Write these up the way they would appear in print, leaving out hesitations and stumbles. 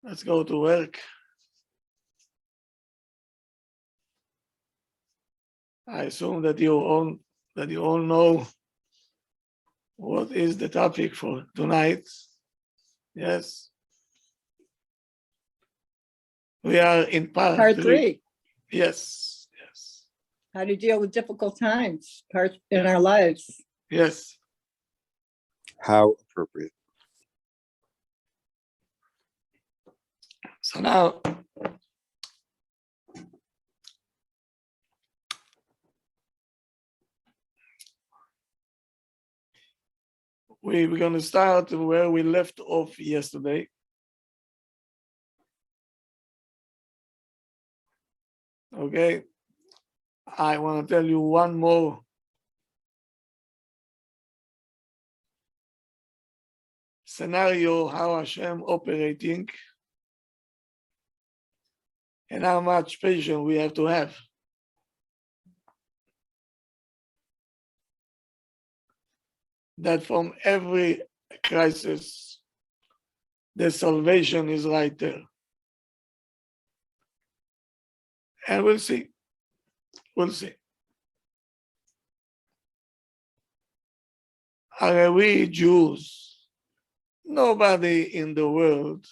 Let's go to work. I assume that you all know what is the topic for tonight. Yes. We are in part three. Yes. How to deal with difficult times, parts in our lives. Yes. How appropriate. So now, we're going to start where we left off yesterday. Okay. I want to tell you one more scenario, how Hashem operating and how much patience we have to have. That from every crisis, the salvation is right there. And we'll see. We'll see. Are we Jews? Nobody in the world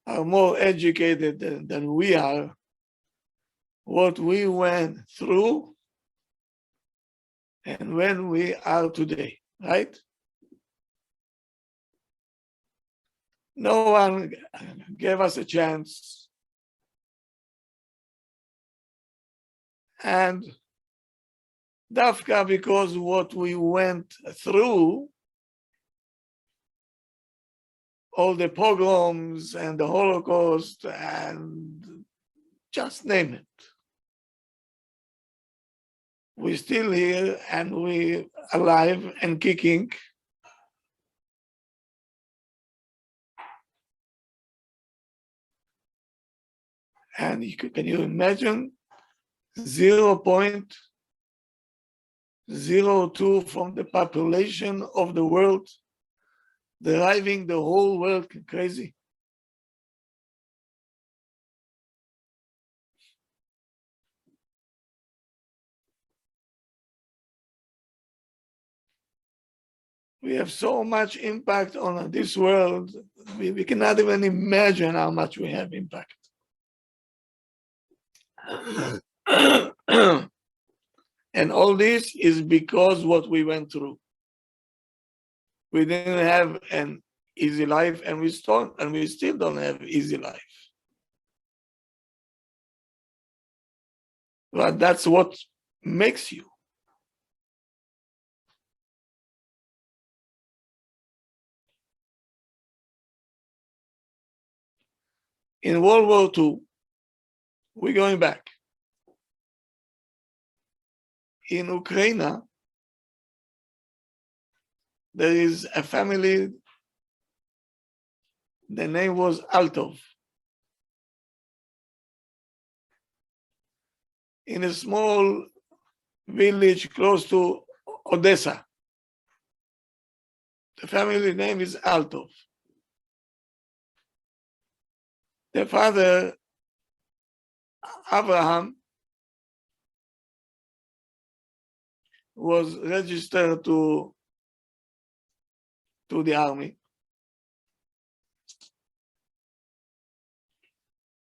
are more educated than we are. What we went through and when we are today, right? No one gave us a chance. And Dafka, because what we went through, all the pogroms and the Holocaust and just name it. We're still here and we're alive and kicking. And can you imagine 0.02 from the population of the world driving the whole world crazy? We have so much impact on this world, we cannot even imagine how much we have impact. And all this is because what we went through. We didn't have an easy life, and we still don't have easy life. But that's what makes you. In World War II, we're going back. In Ukraine, there is a family, the name was Altov. In a small village close to Odessa. The family name is Altov. The father, Abraham, was registered to the army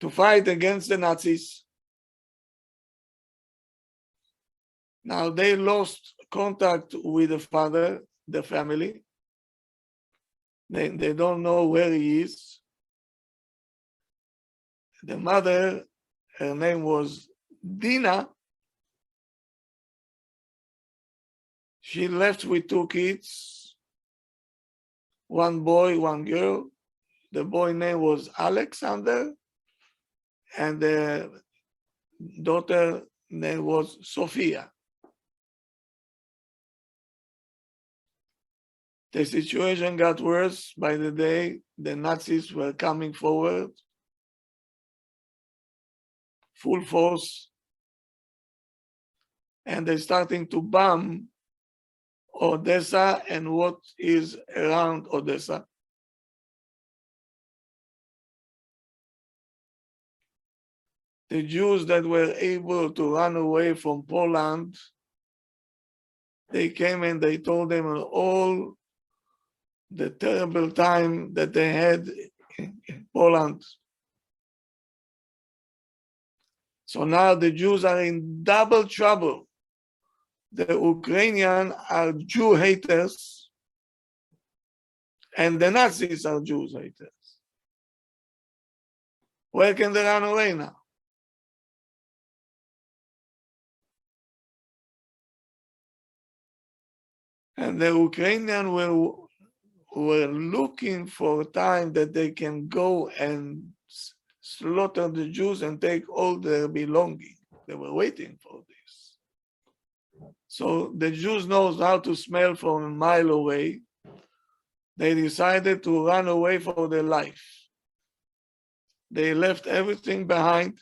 to fight against the Nazis. Now they lost contact with the father, the family. They don't know where he is. The mother, her name was Dina. She left with 2 kids, 1 boy, 1 girl. The boy name was Alexander, and the daughter name was Sophia. The situation got worse by the day the Nazis were coming forward, full force, and they're starting to bomb Odessa and what is around Odessa. the Jews that were able to run away from Poland, they came and they told them all the terrible time that they had in Poland. So now the Jews are in double trouble. The Ukrainians are Jew haters, and the Nazis are Jews haters. Where can they run away now? And the Ukrainians were looking for a time that they can go and slaughter the Jews and take all their belongings. They were waiting for this. So the Jews knows how to smell from a mile away. They decided to run away for their life. They left everything behind.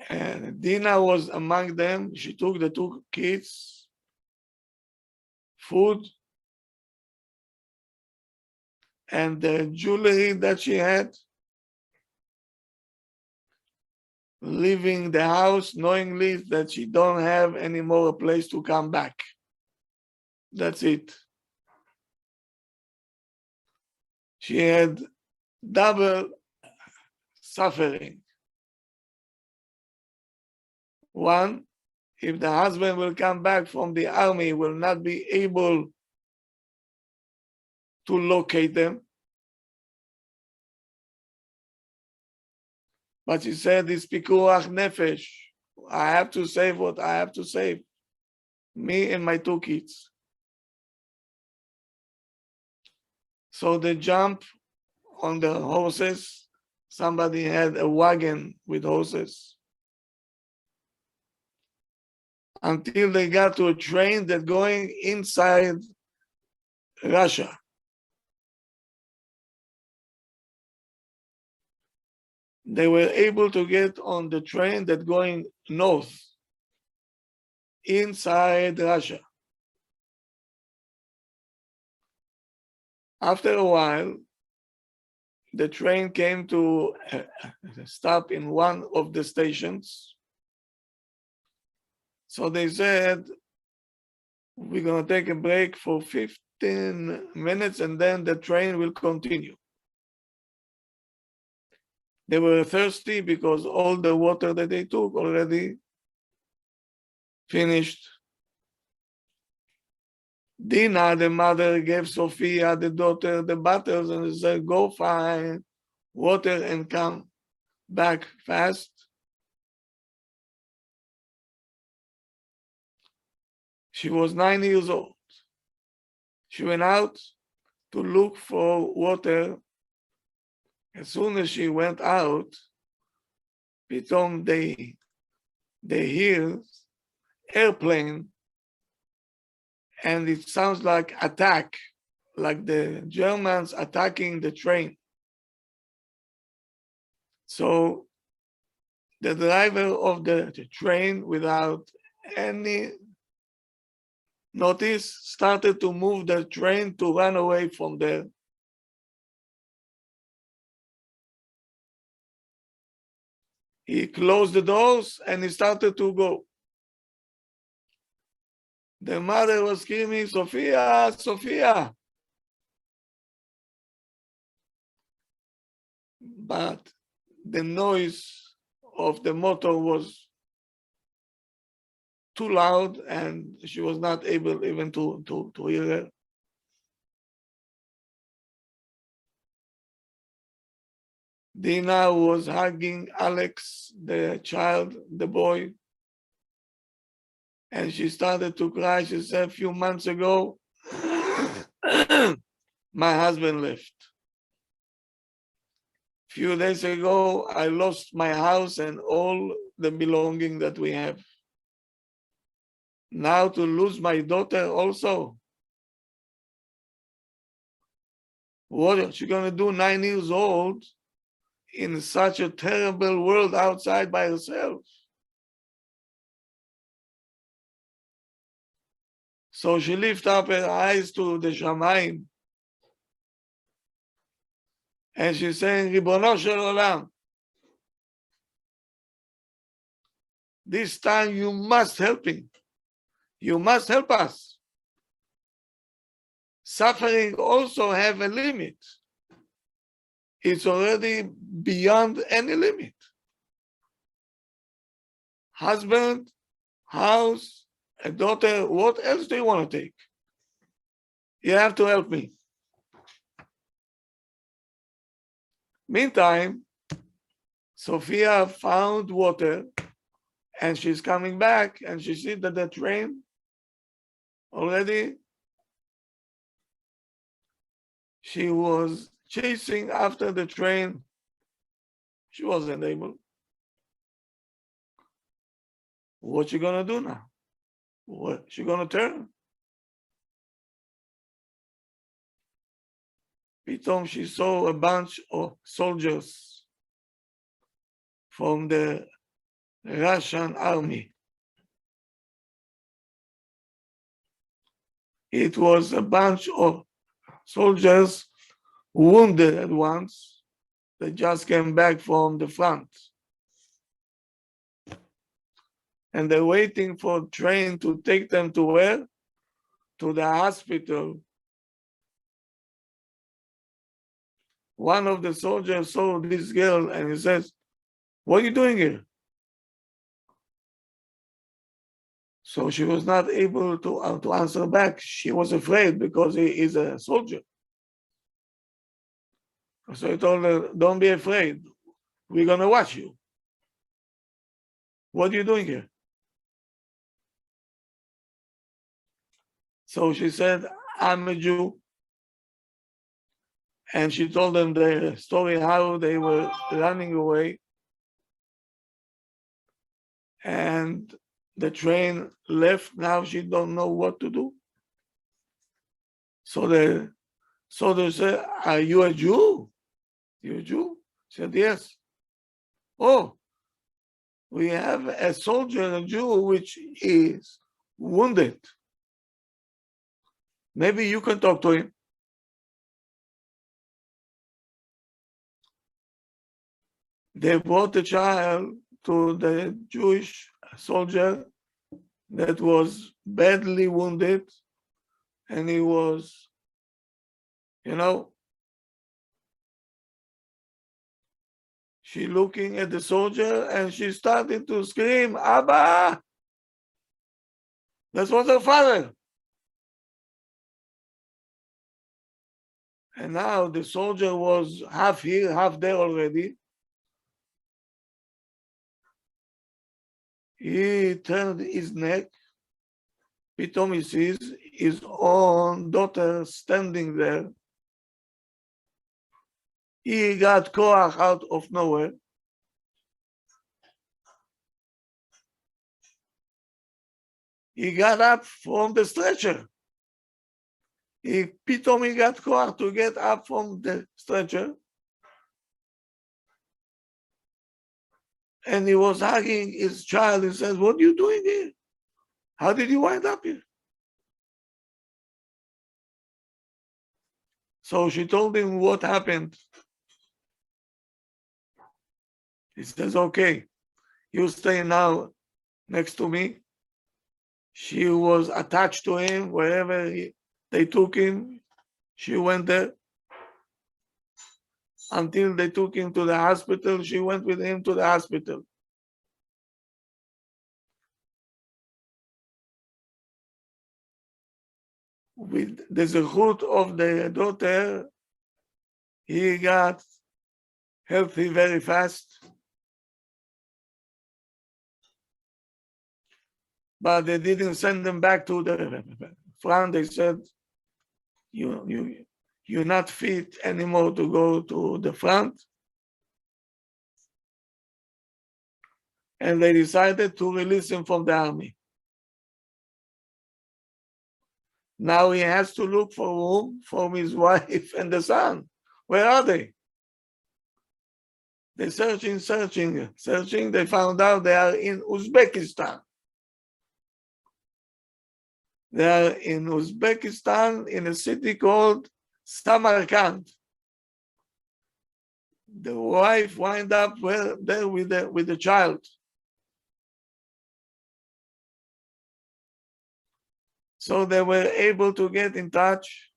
And Dina was among them. She took the two kids, food, and the jewelry that she had, leaving the house knowingly that she don't have any more a place to come back. That's it. She had double suffering. One, if the husband will come back from the army, will not be able to locate them. But she said, it's pikuach nefesh. I have to save what I have to save. Me and my two kids. So they jump on the horses. Somebody had a wagon with horses. Until they got to a train that going inside Russia. They were able to get on the train that going north, inside Russia. After a while, the train came to stop in one of the stations. So they said, we're going to take a break for 15 minutes and then the train will continue. They were thirsty because all the water that they took already finished. Dina, the mother, gave Sophia, the daughter, the bottles and said, go find water and come back fast. She was 9 years old. She went out to look for water. As soon as she went out, pitom they hear airplane, and it sounds like attack, like the Germans attacking the train. So the driver of the train, without any notice, started to move the train to run away from there. He closed the doors and he started to go. The mother was screaming, Sophia, Sophia. But the noise of the motor was too loud and she was not able even to hear her. Dina was hugging Alex, the child, the boy, and she started to cry. She said, a few months ago, my husband left. A few days ago, I lost my house and all the belonging that we have. Now to lose my daughter also. What is she going to do, 9 years old, in such a terrible world outside by herself? So she lifted up her eyes to the Shamayim And she's saying, Ribono shel olam, this time you must help him. You must help us. Suffering also have a limit. It's already beyond any limit. Husband, house, a daughter, what else do you want to take? You have to help me. Meantime, Sophia found water and she's coming back and she sees that the train already, she was chasing after the train. She wasn't able. What's she gonna do now? What she gonna turn? Pitom she saw a bunch of soldiers from the Russian army. It was a bunch of soldiers wounded at once. They just came back from the front. And they're waiting for a train to take them to where? To the hospital. One of the soldiers saw this girl and he says, what are you doing here? So she was not able to answer back. She was afraid because he is a soldier. So he told her, don't be afraid. We're going to watch you. What are you doing here? So she said, I'm a Jew. And she told them the story how they were running away. And the train left. Now she don't know what to do. So they said, are you a Jew? You a Jew? She said, yes. Oh, we have a soldier, a Jew, which is wounded. Maybe you can talk to him. They brought the child to the Jewish soldier that was badly wounded, and he was, she looking at the soldier and she started to scream, Abba! That was her father. And now the soldier was half here, half there already. He turned his neck. Pitom he sees his own daughter standing there. He got koach out of nowhere. He got up from the stretcher. Pitom he got koach to get up from the stretcher. And he was hugging his child. He says, what are you doing here? How did you wind up here? So she told him what happened. He says, okay, you stay now next to me. She was attached to him wherever they took him. She went there. Until they took him to the hospital, she went with him to the hospital. With the zechut of the daughter, he got healthy very fast. But they didn't send them back to the front. They said, you're not fit anymore to go to the front. And they decided to release him from the army. Now he has to look for room for his wife and the son. Where are they? They're searching. They found out they are in Uzbekistan. They are in Uzbekistan in a city called Samarkand. the wife wind up there with the child. So they were able to get in touch.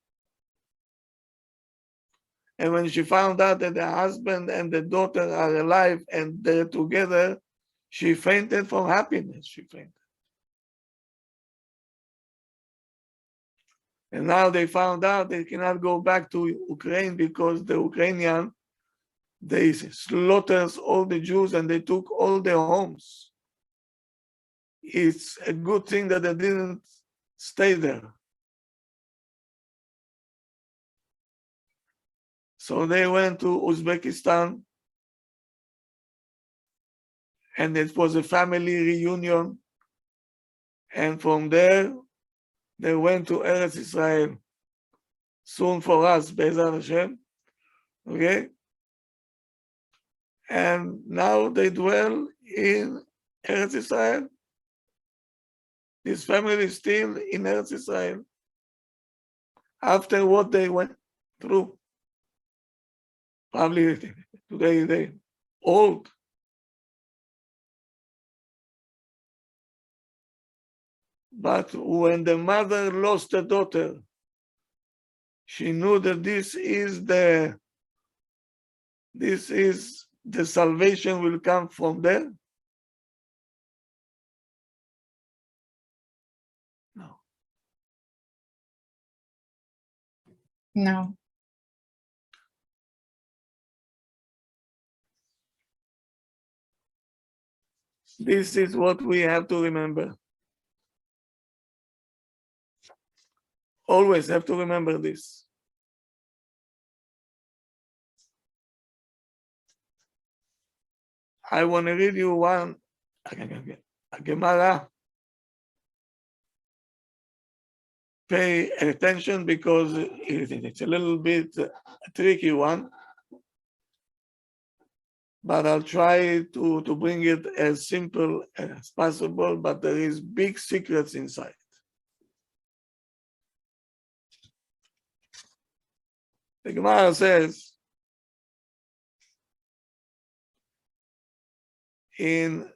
And when she found out that the husband and the daughter are alive and they're together, she fainted from happiness. She fainted. And now they found out they cannot go back to Ukraine because the Ukrainian, they slaughtered all the Jews and they took all their homes. It's a good thing that they didn't stay there. So they went to Uzbekistan and it was a family reunion. And from there, they went to Eretz Israel. Soon for us, Be'ezrat Hashem. Okay? And now they dwell in Eretz Israel. This family is still in Eretz Israel after what they went through. Probably today they old. But when the mother lost a daughter, she knew that this is the salvation will come from there. No. No. This is what we have to remember. Always have to remember this. I want to read you one, a Gemara. Pay attention because it's a little bit a tricky one. But I'll try to bring it as simple as possible, but there is big secrets inside. The Gemara says in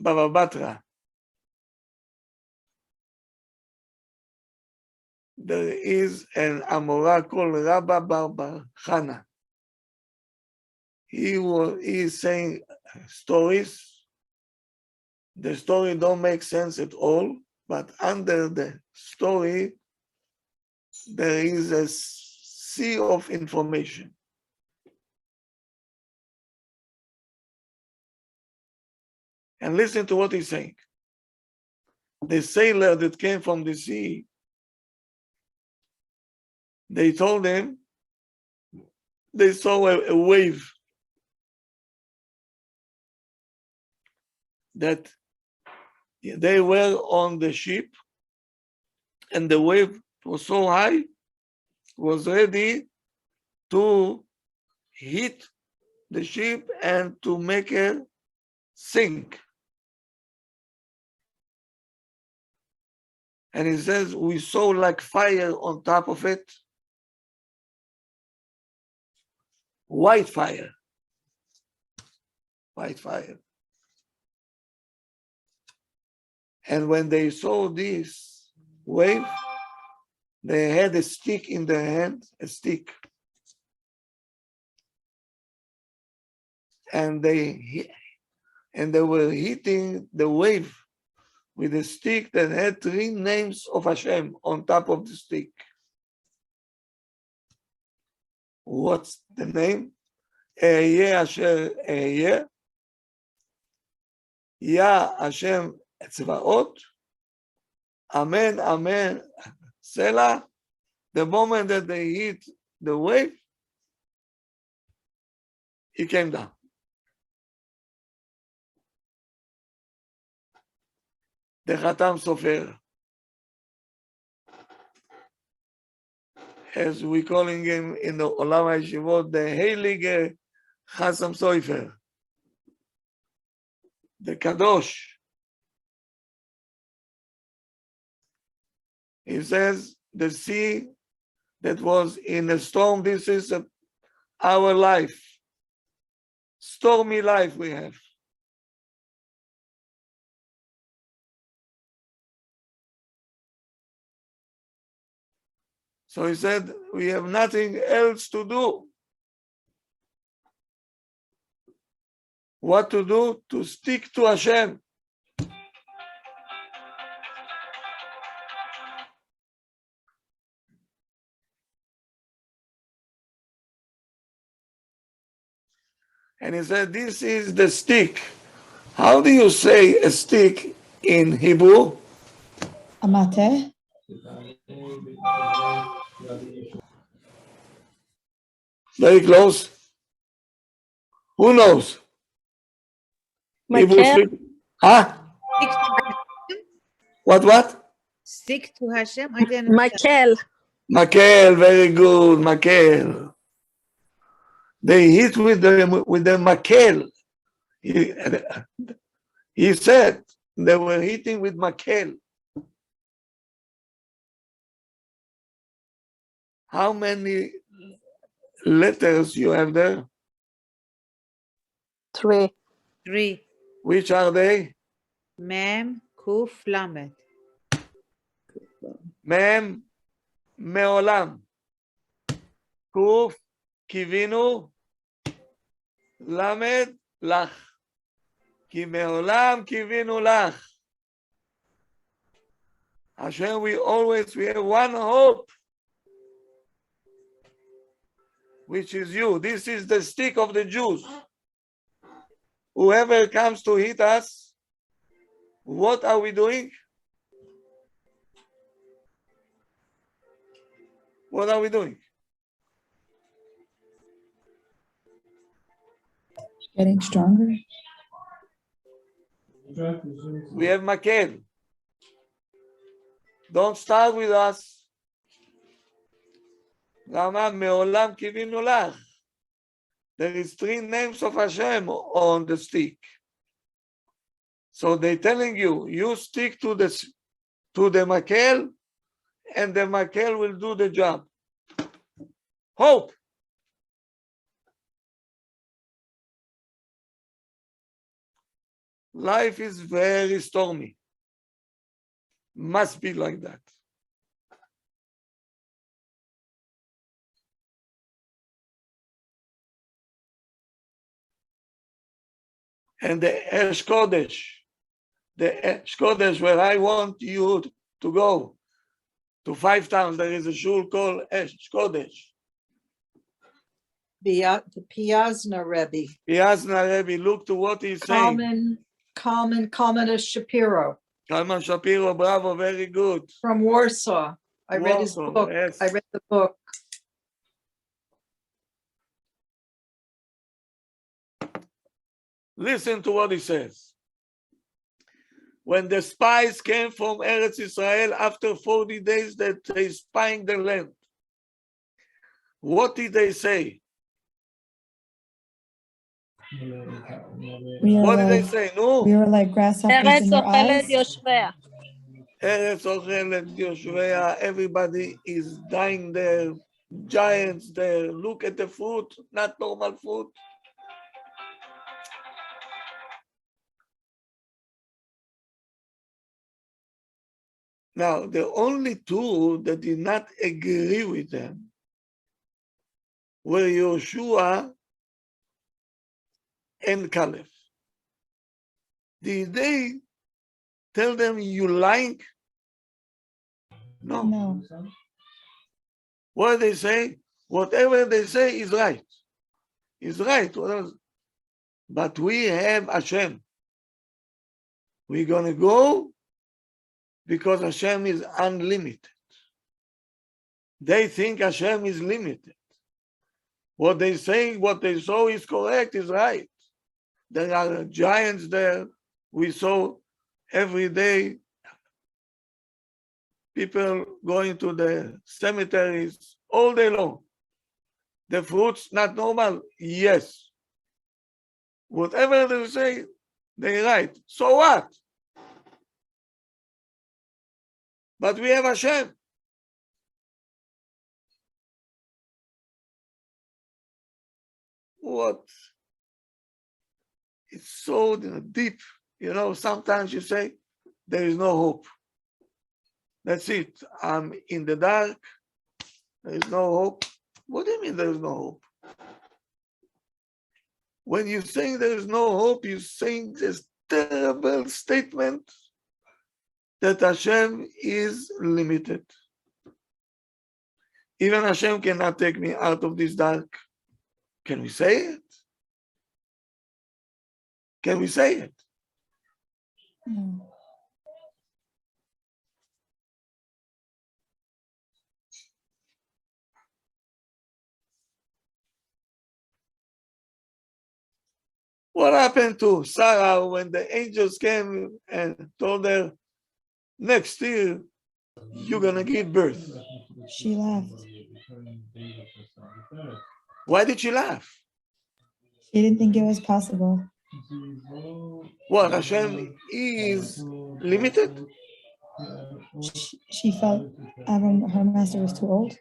Bava Batra, there is an Amora called Rabbi Bar Chana. He is saying stories. The story don't make sense at all, but under the story, there is a sea of information. And listen to what he's saying. The sailor that came from the sea, they told him they saw a wave that they were on the ship and the wave was so high, was ready to hit the ship and to make it sink. And he says, we saw like fire on top of it, white fire. And when they saw this wave, they had a stick in their hand, a stick. And they were hitting the wave with a stick that had 3 names of Hashem on top of the stick. What's the name? Ehyeh Asher Ehyeh, Ya Hashem Tzvaot, Amen, Amen, Selah. The moment that they hit the wave, he came down. The Khatam Sofer, as we calling him in the Olam HaYeshivot, the Heilige Chassam Sofer, the Kadosh. He says the sea that was in a storm, this is our life. Stormy life we have. So he said, we have nothing else to do. What to do? To stick to Hashem. And he said, this is the stick. How do you say a stick in Hebrew? Amate. Very close. Who knows? Hebrew Makel. stick. Huh? What? Stick to Hashem? I didn't understand. Makel. Makel, very good, Makel. They hit with the Makel. He said they were hitting with Makel. How many letters you have there? 3. 3. Which are they? Mem, Kuf, Lamed. Mem, Meolam. Kuf, Kivinu. Lamed, Lach. Ki Meolam, Kivinu, Lach. Hashem, we have one hope, which is you. This is the stick of the Jews. Whoever comes to hit us, what are we doing? What are we doing? Getting stronger. We have Makel. Don't start with us. Lama meolam kivinu lach. There is 3 names of Hashem on the stick. So they're telling you, you stick to the Makel, and the Makel will do the job. Hope. Life is very stormy. Must be like that. And the Esh Kodesh, where I want you to go, to 5 towns, there is a shul called Esh Kodesh. The Piazna Rebbe. Piazna Rabbi, look to what he's saying. Kalman Shapiro Kalman Shapiro, bravo, very good. from Warsaw. I read his Warsaw, book. yes. I read the book. Listen to what he says. When the spies came from Eretz Israel after 40 days that they spying the land, what did they say? What did they say? No. We were like grasshoppers ארץ in their אוכלת eyes. יושביה. Eretz אוכלת יושביה, everybody is dying there, giants there. Look at the food, not normal food. Now, the only 2 that did not agree with them were Yoshua and Caleb. Did they tell them you lying? No. No. What they say? Whatever they say is right. Is right. But we have Hashem. We're going to go because Hashem is unlimited. They think Hashem is limited. What they say, what they saw is correct, is right. There are giants there. We saw every day people going to the cemeteries all day long. The fruits not normal? Yes. Whatever they say, they're right. So what? But we have Hashem. what? It's so deep. You know, sometimes you say, there is no hope. That's it. I'm in the dark. There is no hope. What do you mean there is no hope? When you say there is no hope, you're saying this terrible statement that Hashem is limited. Even Hashem cannot take me out of this dark. Can we say it? Can we say it? No. What happened to Sarah when the angels came and told her, next year, you're going to give birth? She laughed. Why did she laugh? She didn't think it was possible. What, Hashem is limited? She felt her master was too old.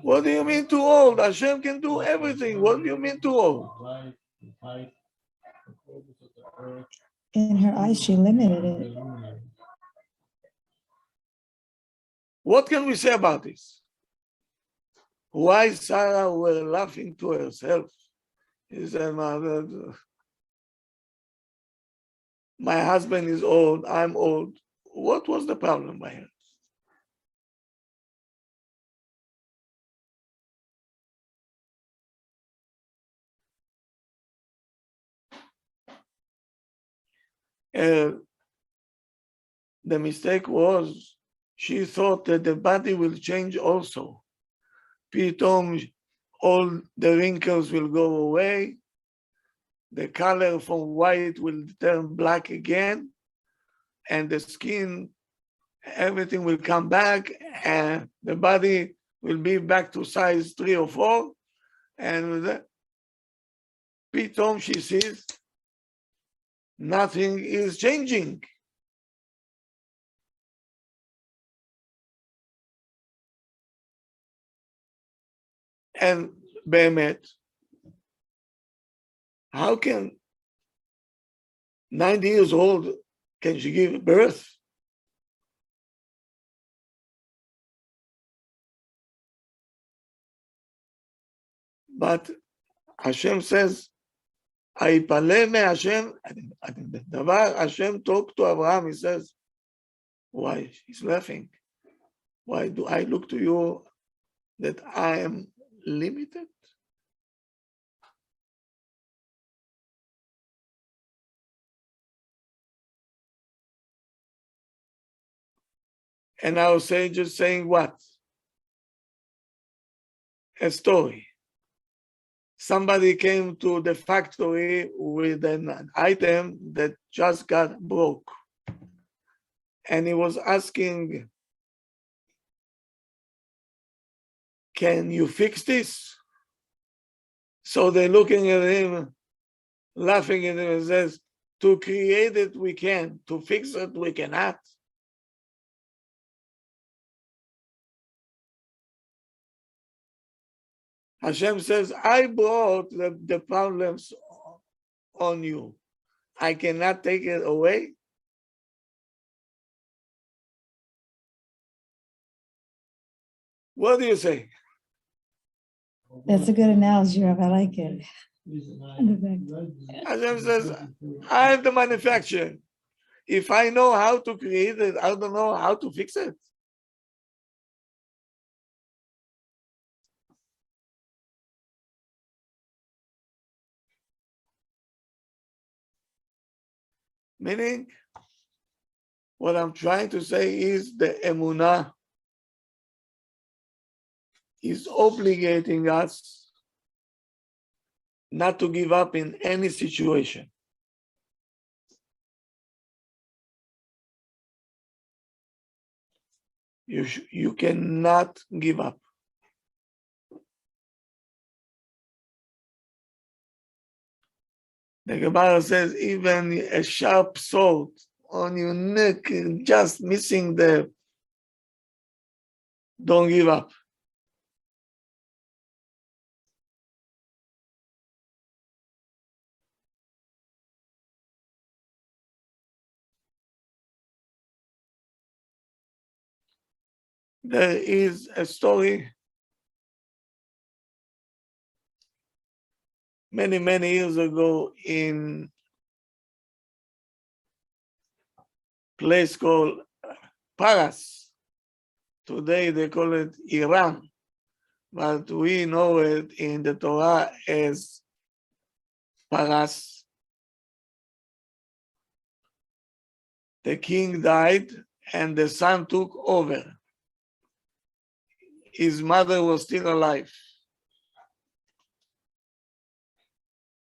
What do you mean too old? Hashem can do everything. What do you mean too old? In her eyes, she limited it. What can we say about this? Why Sarah were laughing to herself? She said, my husband is old, I'm old. What was the problem by her? The mistake was she thought that the body will change also. Pitom, all the wrinkles will go away. The color from white will turn black again. And the skin, everything will come back. And the body will be back to size 3 or 4. And Pitom, she sees, nothing is changing. And Behemet, how can 90 years old, can she give birth? But Hashem says, Haipaleh me Hashem, Hashem talked to Abraham, he says, why? He's laughing. Why do I look to you that I am limited? And our sage is saying what? A story. Somebody came to the factory with an item that just got broke. And he was asking, can you fix this? So they're looking at him, laughing at him, and says, to create it we can, to fix it we cannot. Hashem says, I brought the problems on you. I cannot take it away. What do you say? That's a good analogy, Rabbi. I like it. Hashem says, I am the manufacturer. If I know how to create it, I don't know how to fix it. Meaning, what I'm trying to say is the emunah is obligating us not to give up in any situation. You cannot give up. The Gemara says even a sharp sword on your neck, just missing the, don't give up. There is a story many, many years ago in a place called Paras. Today they call it Iran, but we know it in the Torah as Paras. The king died and the son took over. His mother was still alive.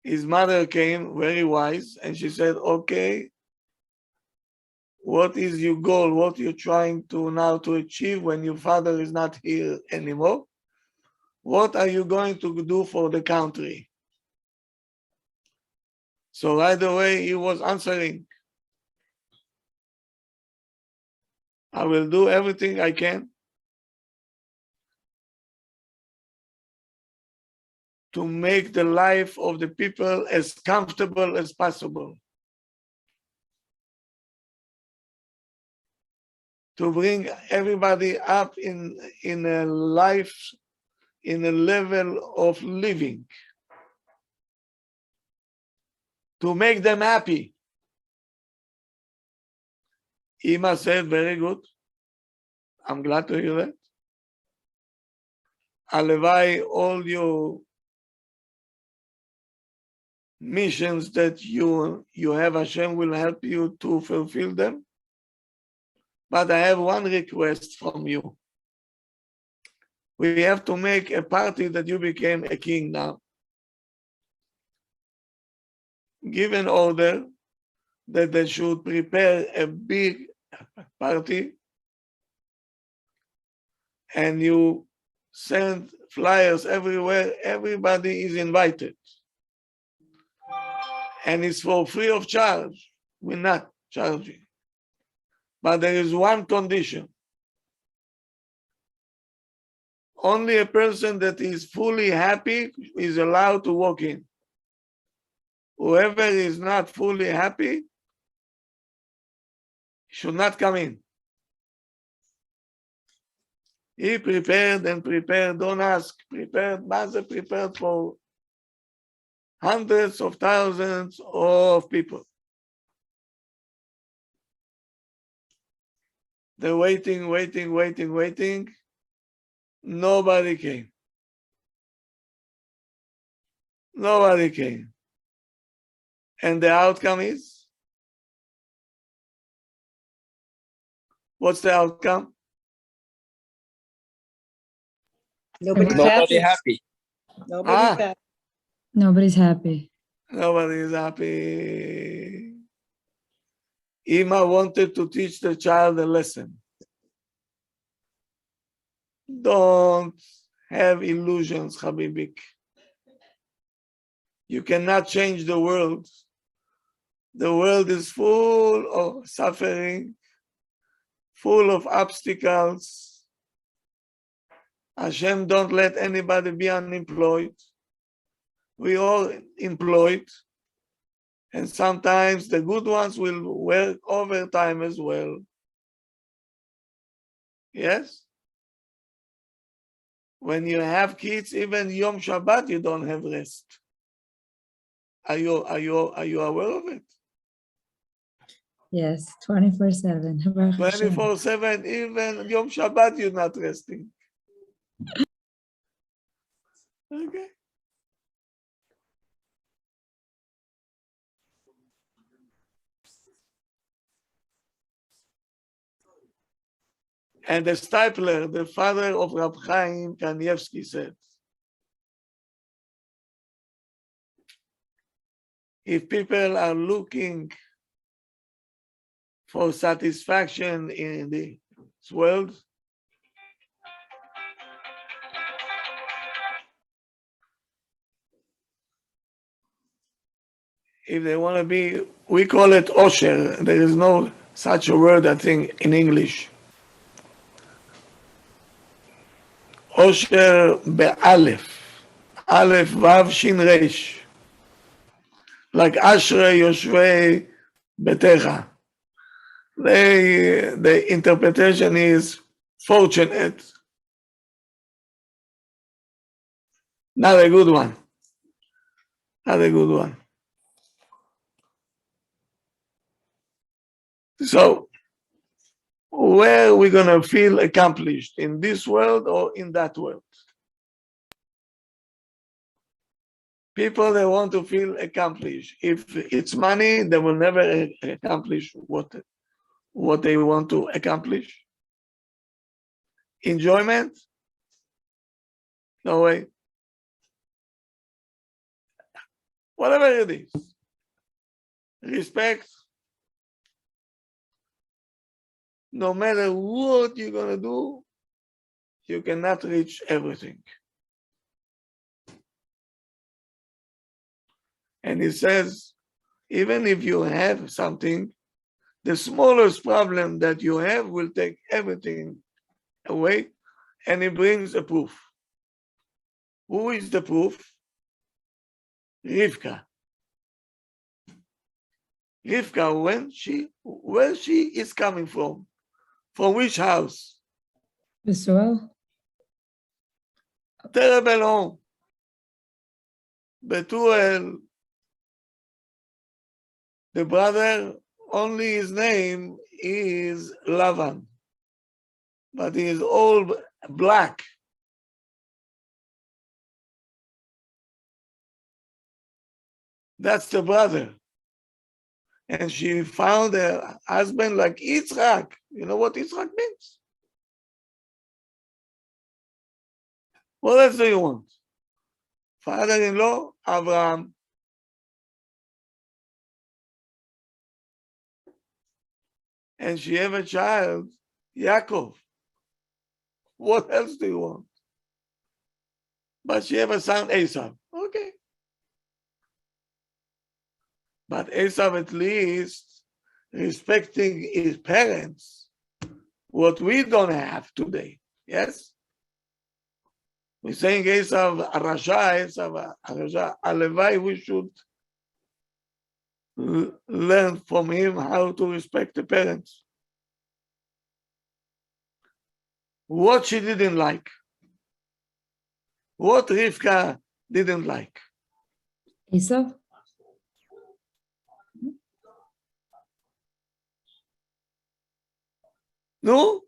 His mother came very wise and she said, okay, what is your goal? What you're trying to now to achieve when your father is not here anymore? What are you going to do for the country? So right away he was answering, I will do everything I can to make the life of the people as comfortable as possible. To bring everybody up in a life, in a level of living. To make them happy. Ima said, very good. I'm glad to hear that. Alevai, all your missions that you have, Hashem will help you to fulfill them. But I have one request from you. We have to make a party that you became a king now. Give an order that they should prepare a big party and you send flyers everywhere. Everybody is invited. And it's for free of charge. We're not charging. But there is one condition. Only a person that is fully happy is allowed to walk in. Whoever is not fully happy should not come in. He prepared and prepared, don't ask, prepared, Master prepared for hundreds of thousands of people. They're waiting. Nobody came. Nobody came. And the outcome is? What's the outcome? Nobody's Nobody happy. happy. Nobody's happy. Nobody's happy. Nobody is happy. Ima wanted to teach the child a lesson. Don't have illusions, Habibik. You cannot change the world. The world is full of suffering, full of obstacles. Hashem don't let anybody be unemployed. We all employed. And sometimes the good ones will work overtime as well. Yes? When you have kids, even Yom Shabbat, you don't have rest. Are you aware of it? Yes, 24/7. 24/7, even Yom Shabbat, you're not resting. Okay. And the Stipler, the father of Rab Chaim Kanievsky, said, if people are looking for satisfaction in this world, if they want to be, we call it osher. There is no such a word, I think, in English. Osher be'alef, alef vav shin reish, like Ashrei Yoshvei Betecha. The interpretation is fortunate, not a good one. Not a good one. So, where are we going to feel accomplished? In this world or in that world? People, they want to feel accomplished. If it's money, they will never accomplish what they want to accomplish. Enjoyment? No way. Whatever it is. Respect? No matter what you're going to do, you cannot reach everything. And he says, even if you have something, the smallest problem that you have will take everything away, and he brings a proof. Who is the proof? Rivka. Rivka, where she is coming from which house? Besuel. Terrible home. Betuel, the brother, only his name is Lavan, but he is all black. That's the brother. And she found her husband like Yitzhak. You know what Yitzhak means? What else do you want? Father-in-law, Abraham. And she have a child, Yaakov. What else do you want? But she have a son, Esau. Okay. But Esau at least respecting his parents, what we don't have today. Yes? We're saying Esau Rasha, Alevai, we should learn from him how to respect the parents. What she didn't like. What Rivka didn't like. Esau. No?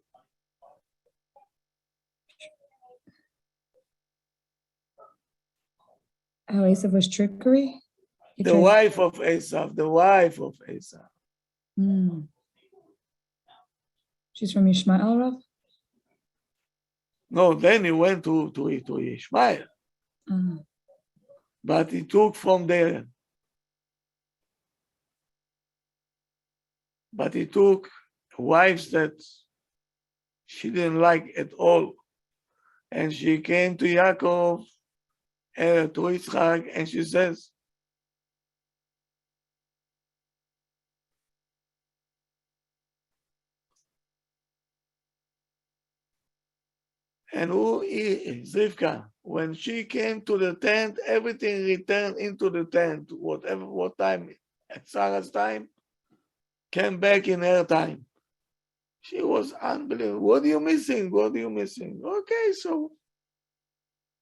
How Esau was trickery. The wife of Esau. She's from Ishmael, Rav? No, then he went to Ishmael. But he took from there. But he took wives that she didn't like at all. And she came to Yaakov, to Yitzchak, and she says, and who is Rivka? When she came to the tent, everything returned into the tent. What time, at Sarah's time, came back in her time. She was unbelievable. What are you missing? Okay, so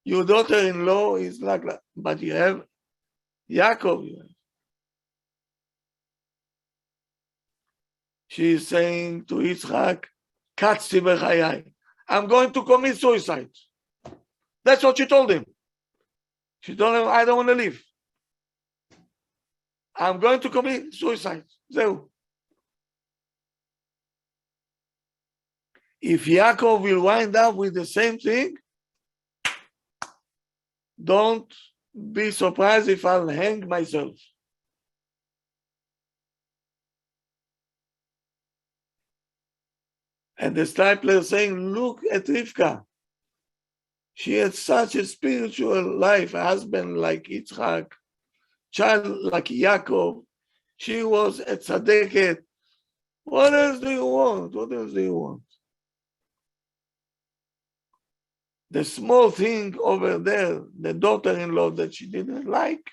your daughter-in-law is like, but you have Yaakov. She is saying to Yitzchak, Katzti b'chayai. I'm going to commit suicide. That's what she told him. She told him, I don't want to live. I'm going to commit suicide. Zeu. If Yaakov will wind up with the same thing, don't be surprised if I'll hang myself. And the disciple is saying, look at Rivka. She had such a spiritual life, a husband like Yitzchak, child like Yaakov. She was a tzaddiket. What else do you want? The small thing over there, the daughter-in-law that she didn't like,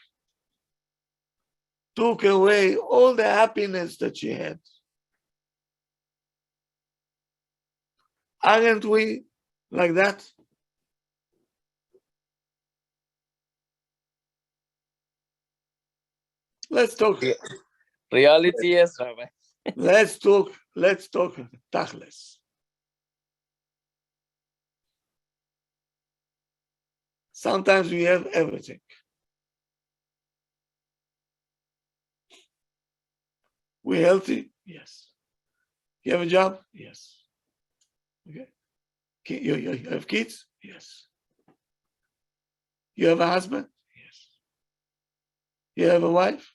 took away all the happiness that she had. Aren't we like that? Let's talk. Reality, yes, Rabbi. Let's talk tachles. Sometimes we have everything. We're healthy? Yes. You have a job? Yes. Okay. You have kids? Yes. You have a husband? Yes. You have a wife?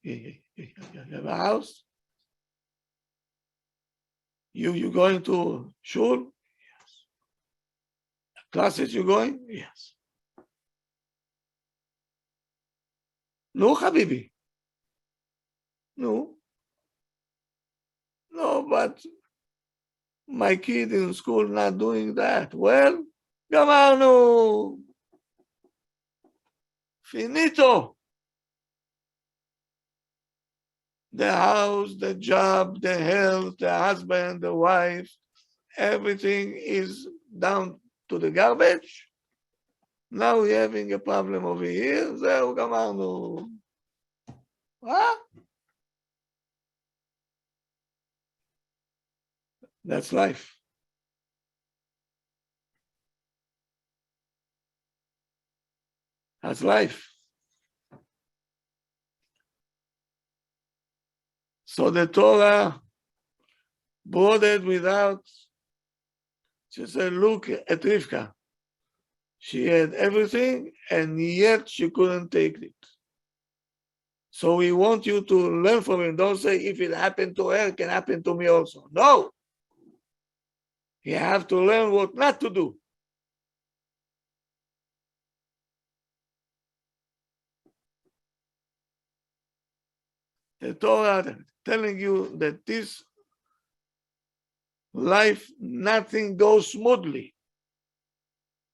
Yes. You have a house? You going to shul? Yes. Classes you going? Yes. No, Habibi. No. No, but my kid in school not doing that. Well, גמרנו. Finito. The house, the job, the health, the husband, the wife, everything is down to the garbage. Now we're having a problem over here. זהו, גמרנו. That's life. That's life. So the Torah brought it without, she said, look at Rivka. She had everything and yet she couldn't take it. So we want you to learn from it. Don't say if it happened to her, it can happen to me also. No. You have to learn what not to do. The Torah telling you that this life, nothing goes smoothly.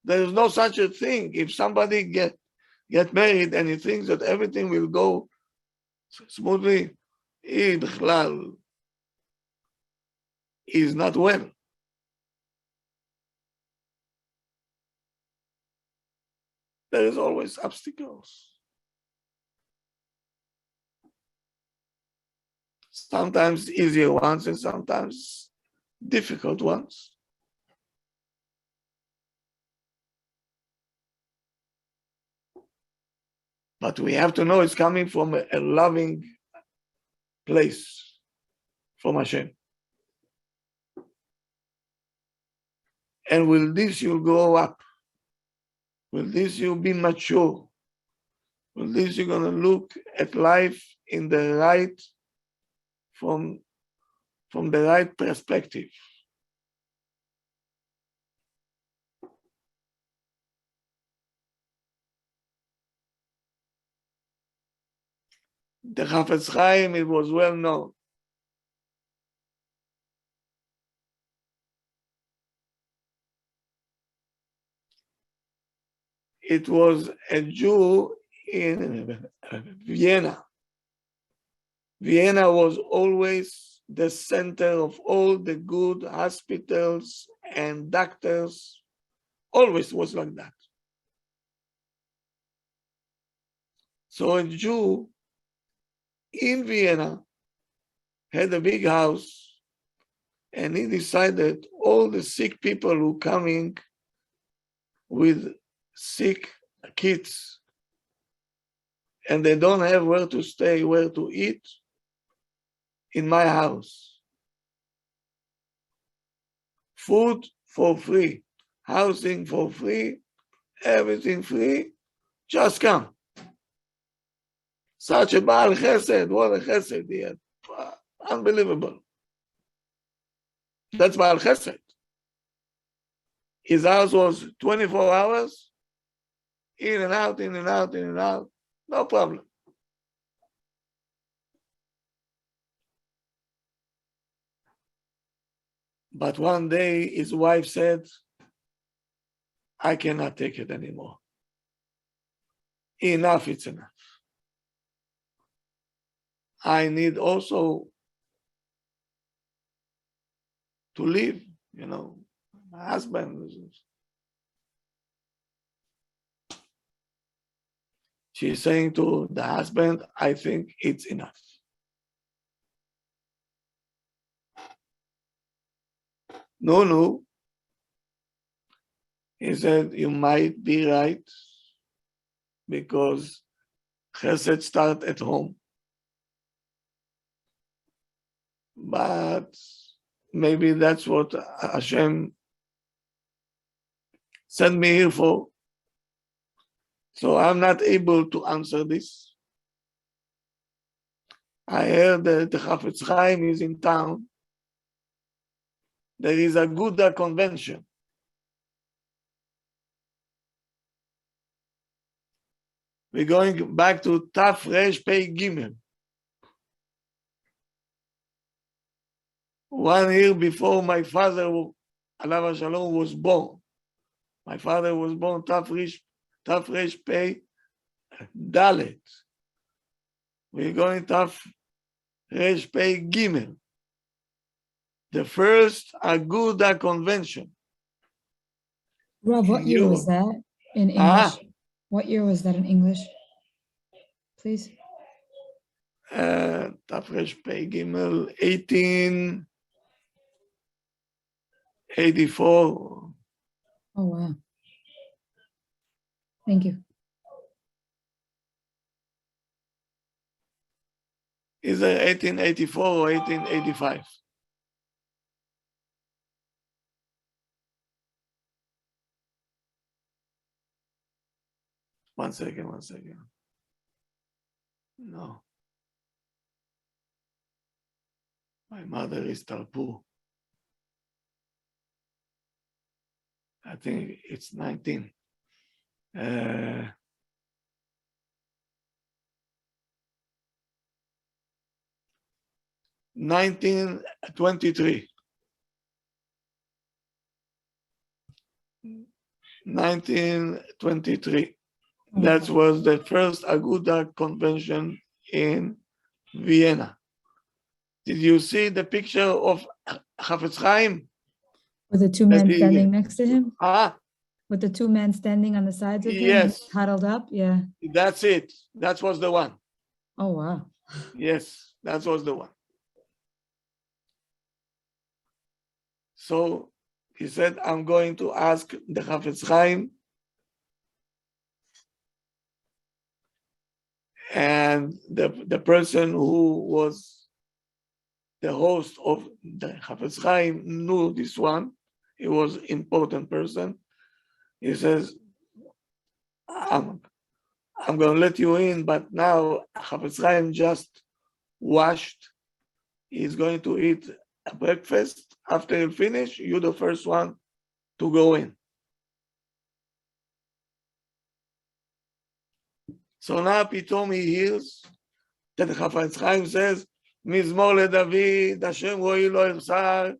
There is no such a thing. If somebody get married and he thinks that everything will go smoothly, he בכלל is not well. There is always obstacles. Sometimes easier ones and sometimes difficult ones. But we have to know it's coming from a loving place, from Hashem. And with this you'll grow up. With this you'll be mature. With this you're going to look at life in the right, from the right perspective. The Chafetz Chaim, it was well known. It was a Jew in Vienna. Vienna was always the center of all the good hospitals and doctors. Always was like that. So a Jew in Vienna had a big house, and he decided all the sick people who coming with sick kids and they don't have where to stay, where to eat, in my house. Food for free, housing for free, everything free, just come. Such a Baal Chesed, what a Chesed he had. Unbelievable. That's Baal Chesed. His house was 24 hours, in and out, in and out, in and out, no problem. But one day his wife said, I cannot take it anymore. Enough, it's enough. I need also to live, you know, husband. She's saying to the husband, I think it's enough. No. He said, you might be right because chesed start at home. But maybe that's what Hashem sent me here for. So I'm not able to answer this. I heard that the Chafetz Chaim is in town. There is a Gouda convention. We're going back to Taf Resh Pei Gimel. 1 year before my father, Alav Shalom, was born. My father was born Taf Resh Pei Dalet. We're going Taf Resh Pei Gimel. The first Aguda convention. Rob, what year was that in English? What year was that in English? Please. Tafresh Pei Gimel, 1884. Oh, wow. Thank you. Is it 1884 or 1885? One second. No. My mother is Talpur. I think it's 19. 1923. 1923. That was the first Aguda convention in Vienna. Did you see the picture of Chafetz Chaim? With the two men standing next to him? Ah, With the two men standing on the sides of him? yes. Huddled up? Yeah. That's it. That was the one. Oh, wow. Yes, that was the one. So he said, I'm going to ask the Chafetz Chaim and the person who was the host of the Chafetz Chaim knew this one. He was an important person. He says, I'm going to let you in, but now Chafetz Chaim just washed. He's going to eat a breakfast. After you finish, you're the first one to go in. So now Pitom he hears that the Chafetz Chaim says, Mizmor leDavid, Hashem roi lo ychsar,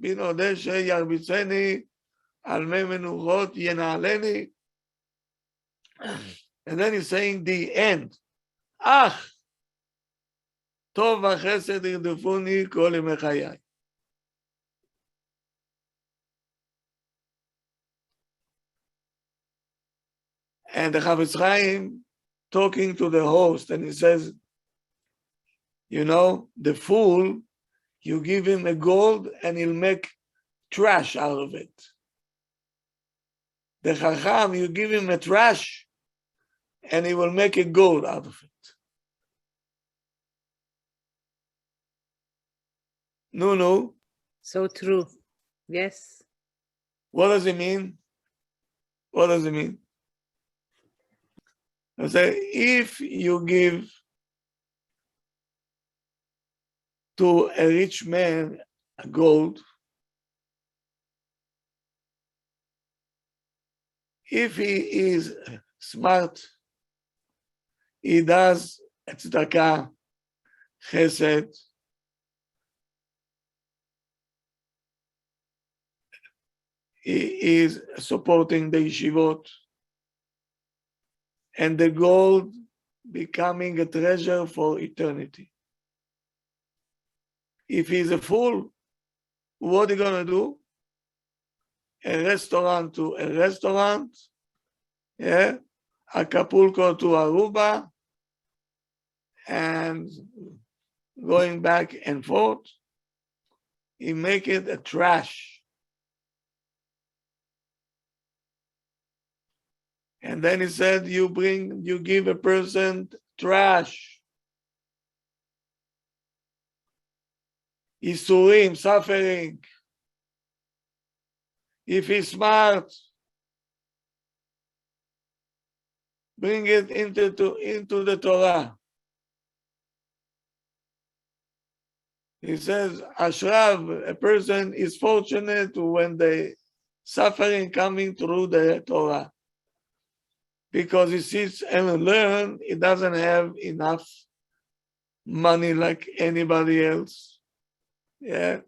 bino deshe yarbitzeni, al mei menuchot yenaleni. And then he's saying the end. Ach, tov v'chesed irdefuni kol yemei chayai. And the Chafetz Chaim talking to the host, and he says, you know, the fool, you give him a gold and he'll make trash out of it. The Chacham, you give him a trash and he will make a gold out of it. No. So true. Yes. What does it mean? What does it mean? I say, if you give to a rich man a gold, if he is smart, he does tzedakah, chesed, he is supporting the yeshivot, and the gold becoming a treasure for eternity. If he's a fool, what are you gonna do? A restaurant to a restaurant, yeah, Acapulco to Aruba, and going back and forth. He make it a trash. And then he said, you give a person trash. Isurim, suffering. If he's smart, bring it into the Torah. He says, Ashrav, a person is fortunate when the suffering coming through the Torah. Because he sits and learns, he doesn't have enough money like anybody else. Yeah.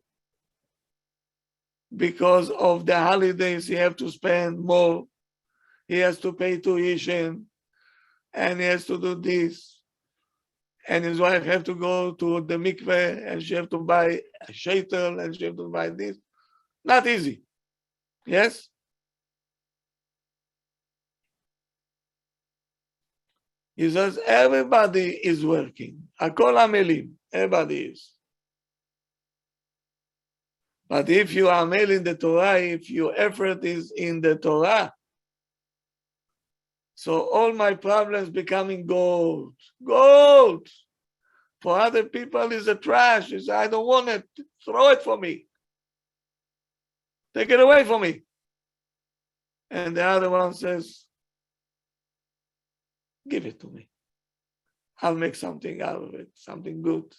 Because of the holidays, he have to spend more. He has to pay tuition, and he has to do this. And his wife have to go to the mikveh, and she have to buy a shaitel, and she have to buy this. Not easy. Yes? He says, everybody is working. Akol amelim. Everybody is. But if you are in the Torah, if your effort is in the Torah, so all my problems becoming gold. Gold! For other people is a trash. He says, I don't want it. Throw it for me. Take it away from me. And the other one says, give it to me. I'll make something out of it, something good.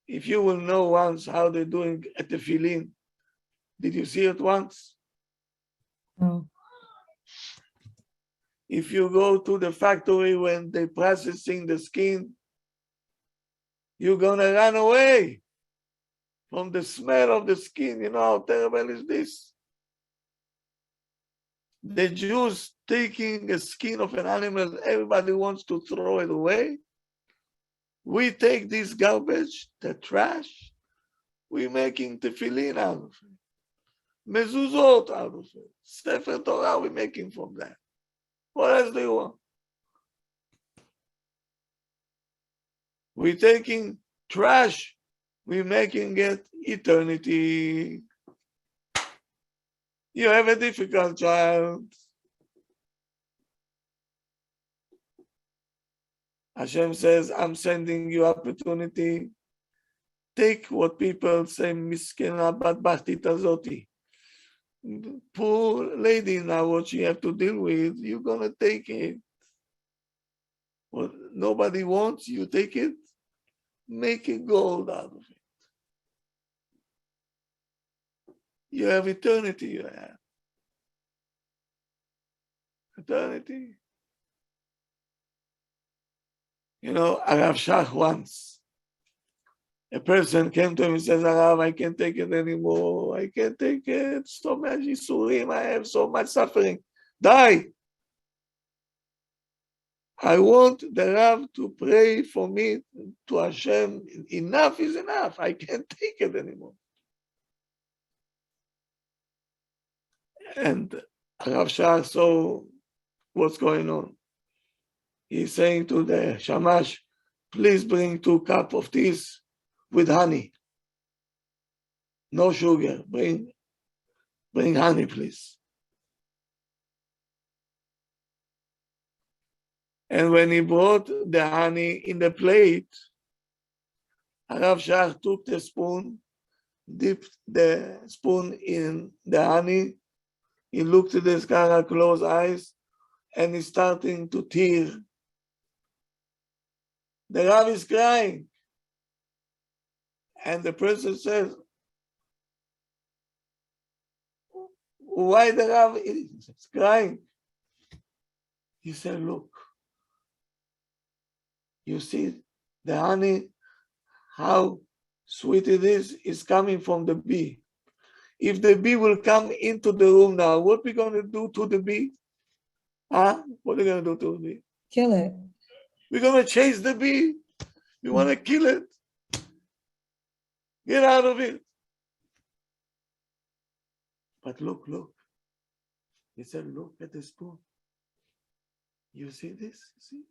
If you will know once how they're doing at the tefillin, did you see it once? No. If you go to the factory when they're processing the skin, you're gonna run away from the smell of the skin. You know how terrible is this? The Jews taking the skin of an animal, everybody wants to throw it away. We take this garbage, the trash, we're making tefillin out of it. Mezuzot out of it. Sefer Torah we're making from that. What else do you want? We're taking trash, we're making it eternity. You have a difficult child. Hashem says, I'm sending you opportunity. Take what people say, Miskena bat bachtita zoti. Poor lady now, what she have to deal with, you're gonna take it. What nobody wants, you take it, make it gold out of it. You have eternity, you have. Eternity. You know, Arav Shach once, a person came to him and says, Arav, I can't take it anymore. I can't take it. So much isurim. I have so much suffering. Die. I want the Rav to pray for me to Hashem. Enough is enough. I can't take it anymore. And Arav Shach saw what's going on. He's saying to the Shamash, please bring 2 cups of this with honey. No sugar. Bring honey, please. And when he brought the honey in the plate, Arav Shach took the spoon, dipped the spoon in the honey. He looked at the sky, closed eyes, and he's starting to tear. The Rav is crying. And the person says, why the Rav is crying? He said, look, you see the honey, how sweet it is coming from the bee. If the bee will come into the room now, what are we going to do to the bee? Huh? What are we going to do to the bee? Kill it. We're going to chase the bee. We want to kill it. Get out of it. But look. He said, look at the spoon. You see this? See?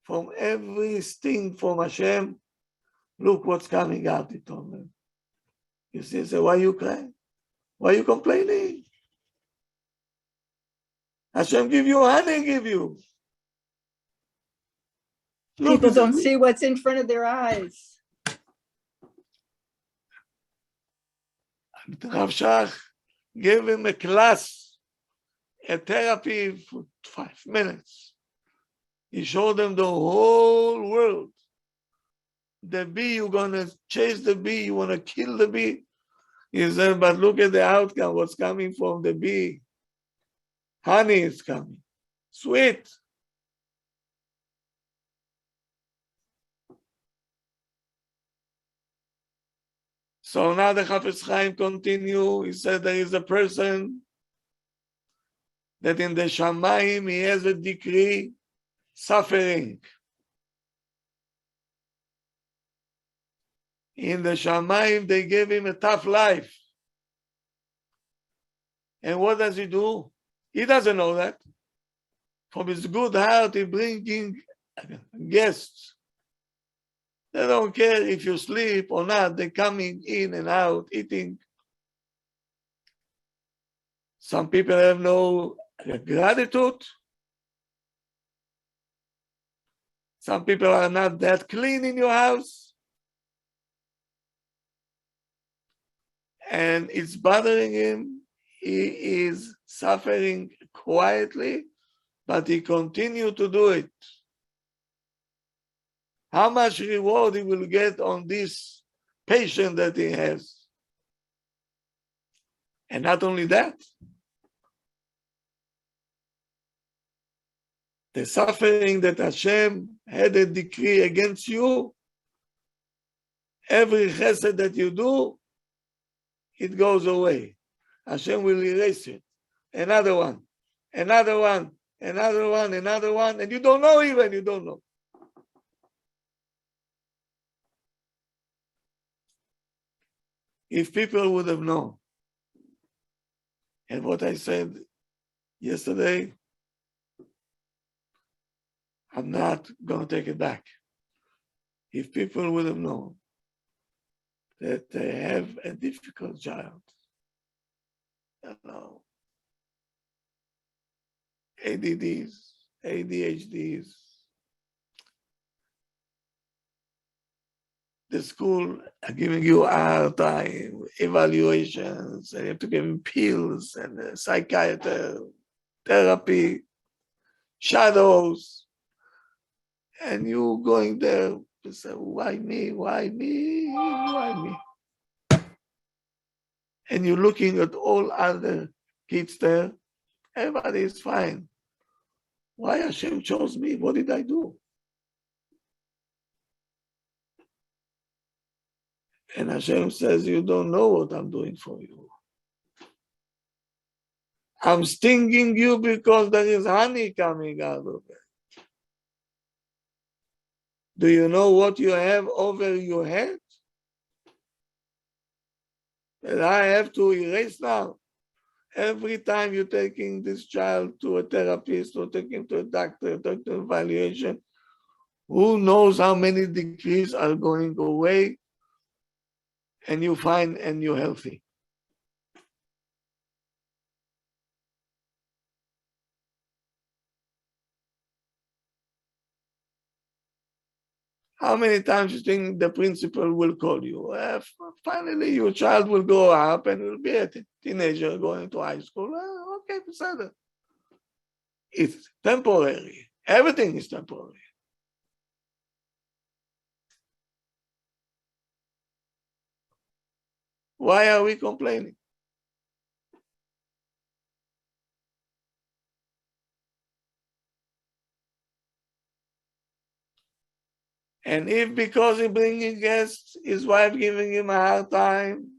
From every sting from Hashem, look what's coming out, he told me. You see, say, why you crying? Why you complaining? Hashem give you, honey give you. Look, People he said, don't see what's in front of their eyes. Rav Shach gave him a class, a therapy for 5 minutes. He showed them the whole world. The bee, you're going to chase the bee, you want to kill the bee. He said, but look at the outcome, what's coming from the bee. Honey is coming, sweet. So now the Chafetz Chaim continue. He said there is a person that in the Shamayim he has a decree, suffering. In the Shamayim they gave him a tough life. And what does he do? He doesn't know that. From his good heart he bringing guests. They don't care if you sleep or not. They're coming in and out, eating. Some people have no gratitude. Some people are not that clean in your house. And it's bothering him. He is suffering quietly, but he continues to do it. How much reward he will get on this patience that he has. And not only that, the suffering that Hashem had a decree against you, every chesed that you do, it goes away. Hashem will erase it. Another one, and you don't know even, you don't know. If people would have known, and what I said yesterday, I'm not going to take it back. If people would have known that they have a difficult child, you know, ADDs, ADHDs, the school are giving you hard time, evaluations, and you have to give him pills and a psychiatrist, therapy, shadows, and you going there to say, why me? And you're looking at all other kids there, everybody is fine. Why Hashem chose me? What did I do? And Hashem says, you don't know what I'm doing for you. I'm stinging you because there is honey coming out of it. Do you know what you have over your head? That I have to erase now. Every time you're taking this child to a therapist or taking him to a doctor, taking to evaluation, who knows how many degrees are going away, and you find and you're healthy. How many times you think the principal will call you? Finally, your child will grow up and will be a teenager going to high school. Okay, beside. It's temporary. Everything is temporary. Why are we complaining? And if because he bringing guests, his wife giving him a hard time,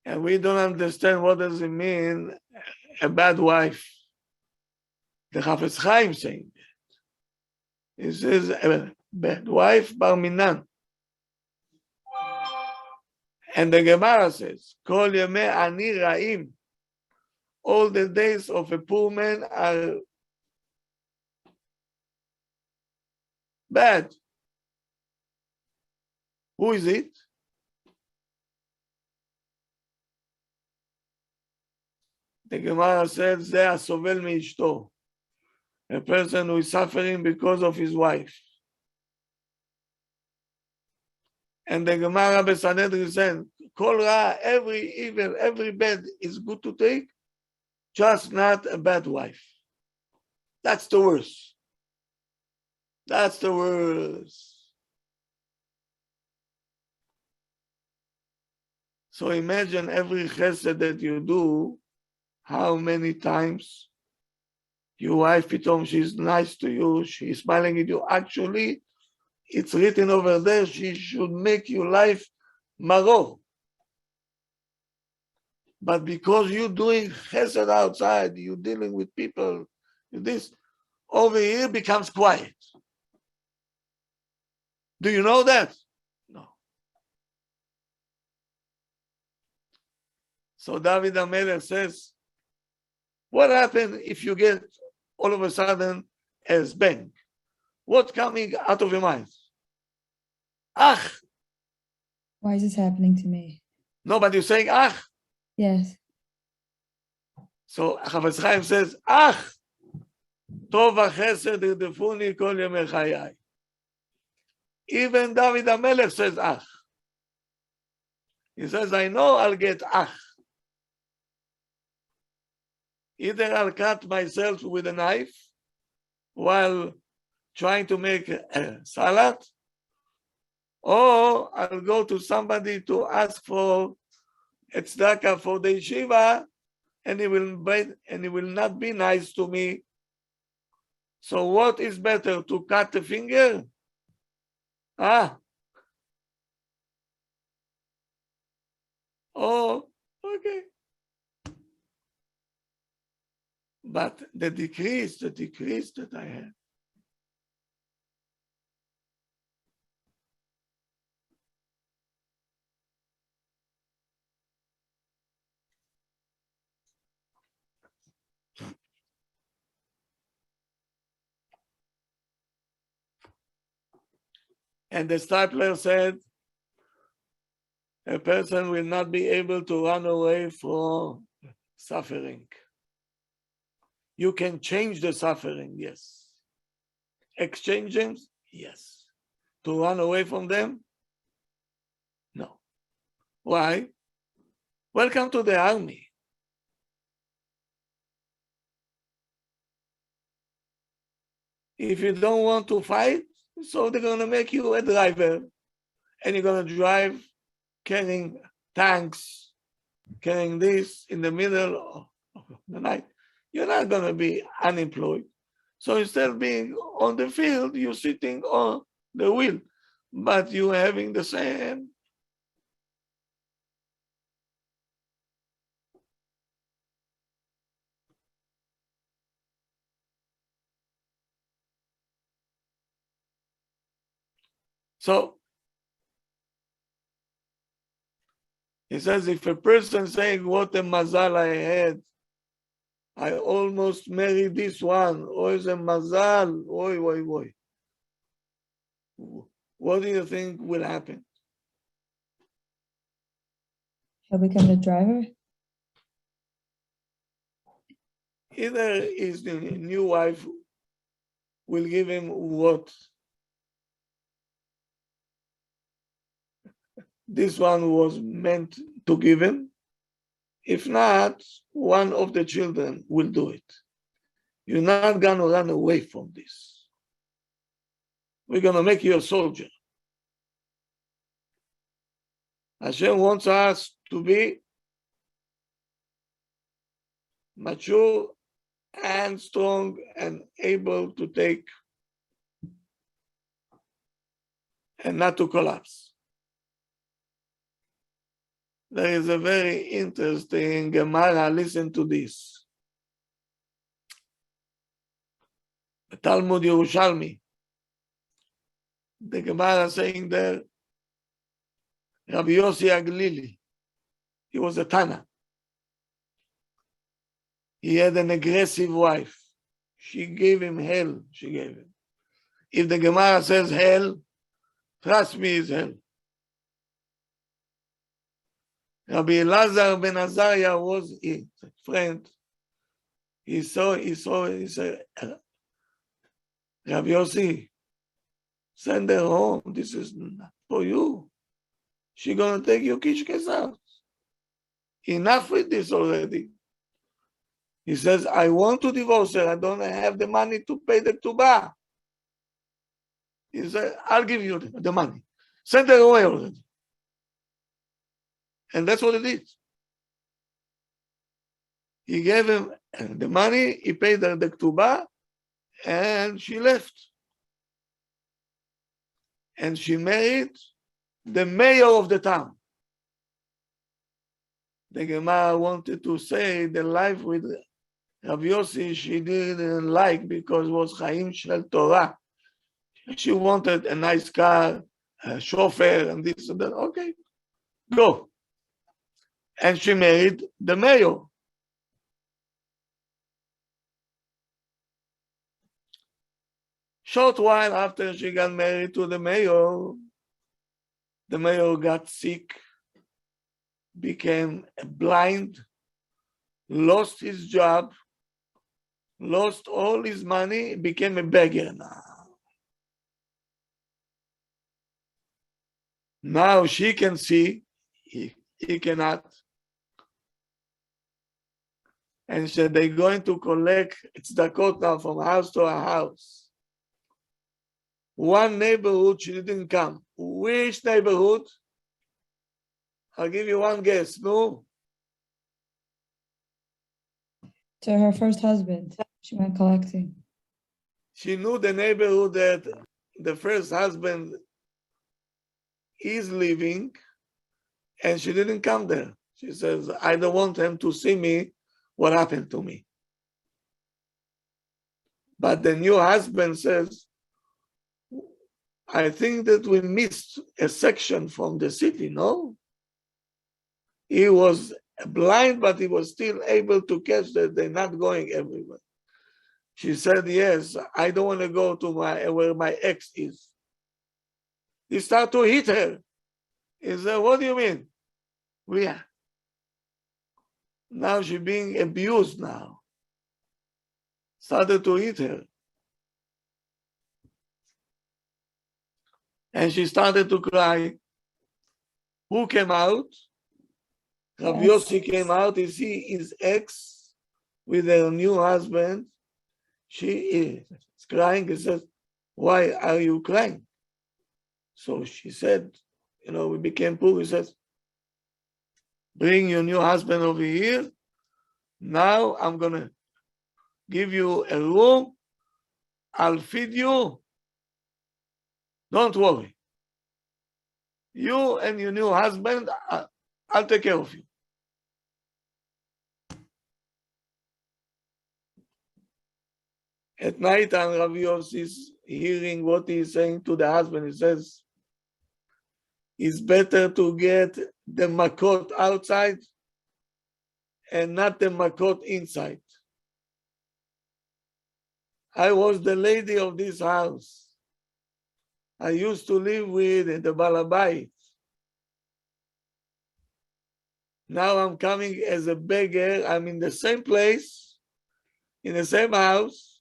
and we don't understand what does it mean, a bad wife. The Chafetz Chaim saying that. It says, bad wife, bar minan. And the Gemara says, Kol yemei ani ra'im. All the days of a poor man are bad. Who is it? The Gemara says, זה הסובל מאשתו. A person who is suffering because of his wife. And the Gemara Besanedrin said, Kol ra, every evil, every bad is good to take, just not a bad wife. That's the worst. That's the worst. So imagine every chesed that you do, how many times your wife, pitom, she's nice to you, she's smiling at you. Actually, it's written over there, she should make your life maror. But because you're doing chesed outside, you're dealing with people, this over here becomes quiet. Do you know that? No. So David HaMelech says, what happens if you get all of a sudden a bang? What's coming out of your mind? Ach. Why is this happening to me? No, but you're saying ach. Yes. So Chafetz Chaim says, ach, tov v'chesed irdefuni kol yemei chayai. Even David HaMelech says ach. He says, I know I'll get ach. Either I'll cut myself with a knife while trying to make a salad, or I'll go to somebody to ask for a tzedakah for the yeshiva, and he will not be nice to me. So what is better, to cut the finger? Oh, okay. But the decrease that I have. And the stapler said, a person will not be able to run away from suffering. You can change the suffering, yes. Exchange them, yes. To run away from them? No. Why? Welcome to the army. If you don't want to fight, so they're going to make you a driver, and you're going to drive carrying tanks, carrying this in the middle of the night. You're not going to be unemployed. So instead of being on the field, you're sitting on the wheel, but you're having the same. So he says, if a person saying, what a mazal I had, I almost married this one, or is a mazal, oi. What do you think will happen? He'll become the driver? Either his new wife will give him what this one was meant to give him. If not, one of the children will do it. You're not going to run away from this. We're going to make you a soldier. Hashem wants us to be mature and strong and able to take and not to collapse. There is a very interesting Gemara. Listen to this. Talmud Yerushalmi. The Gemara saying there, Rabbi Yossi Aglili, he was a Tana. He had an aggressive wife. She gave him hell. She gave him. If the Gemara says hell, trust me, it's hell. Rabbi Elazar ben Azariah was his friend. He said, Rabbi Yossi, send her home. This is not for you. She's going to take your kishkes out. Enough with this already. He says, I want to divorce her. I don't have the money to pay the tuba. He said, I'll give you the money. Send her away already. And that's what it is. He gave him the money, he paid her the tuba, and she left. And she married the mayor of the town. The Gemara wanted to say the life with Rabbi Yossi she didn't like because it was Chaim Shel Torah. She wanted a nice car, a chauffeur, and this and that. Okay, go. And she married the mayor. Short while after she got married to the mayor got sick, became blind, lost his job, lost all his money, became a beggar now. Now she can see, he cannot. And so they're going to collect tzedakot now from house to a house. One neighborhood, she didn't come. Which neighborhood? I'll give you one guess. No? To her first husband. She went collecting. She knew the neighborhood that the first husband is living, and she didn't come there. She says, I don't want him to see me, what happened to me. But the new husband says, I think that we missed a section from the city, no? He was blind, but he was still able to catch that they're not going everywhere. She said, yes, I don't want to go to where my ex is. He started to hit her. He said, what do you mean? Now she's being abused now. Started to hit her. And she started to cry. Who came out? Rabbi Yossi came out. He see his ex with her new husband. She is crying. He says, why are you crying? So she said, we became poor. He says, bring your new husband over here. Now I'm going to give you a room. I'll feed you. Don't worry. You and your new husband, I'll take care of you. At night, and Rabbi Yossi is hearing what he's saying to the husband. He says, it's better to get the makot outside and not the makot inside. I was the lady of this house. I used to live with the balabait. Now I'm coming as a beggar. I'm in the same place, in the same house,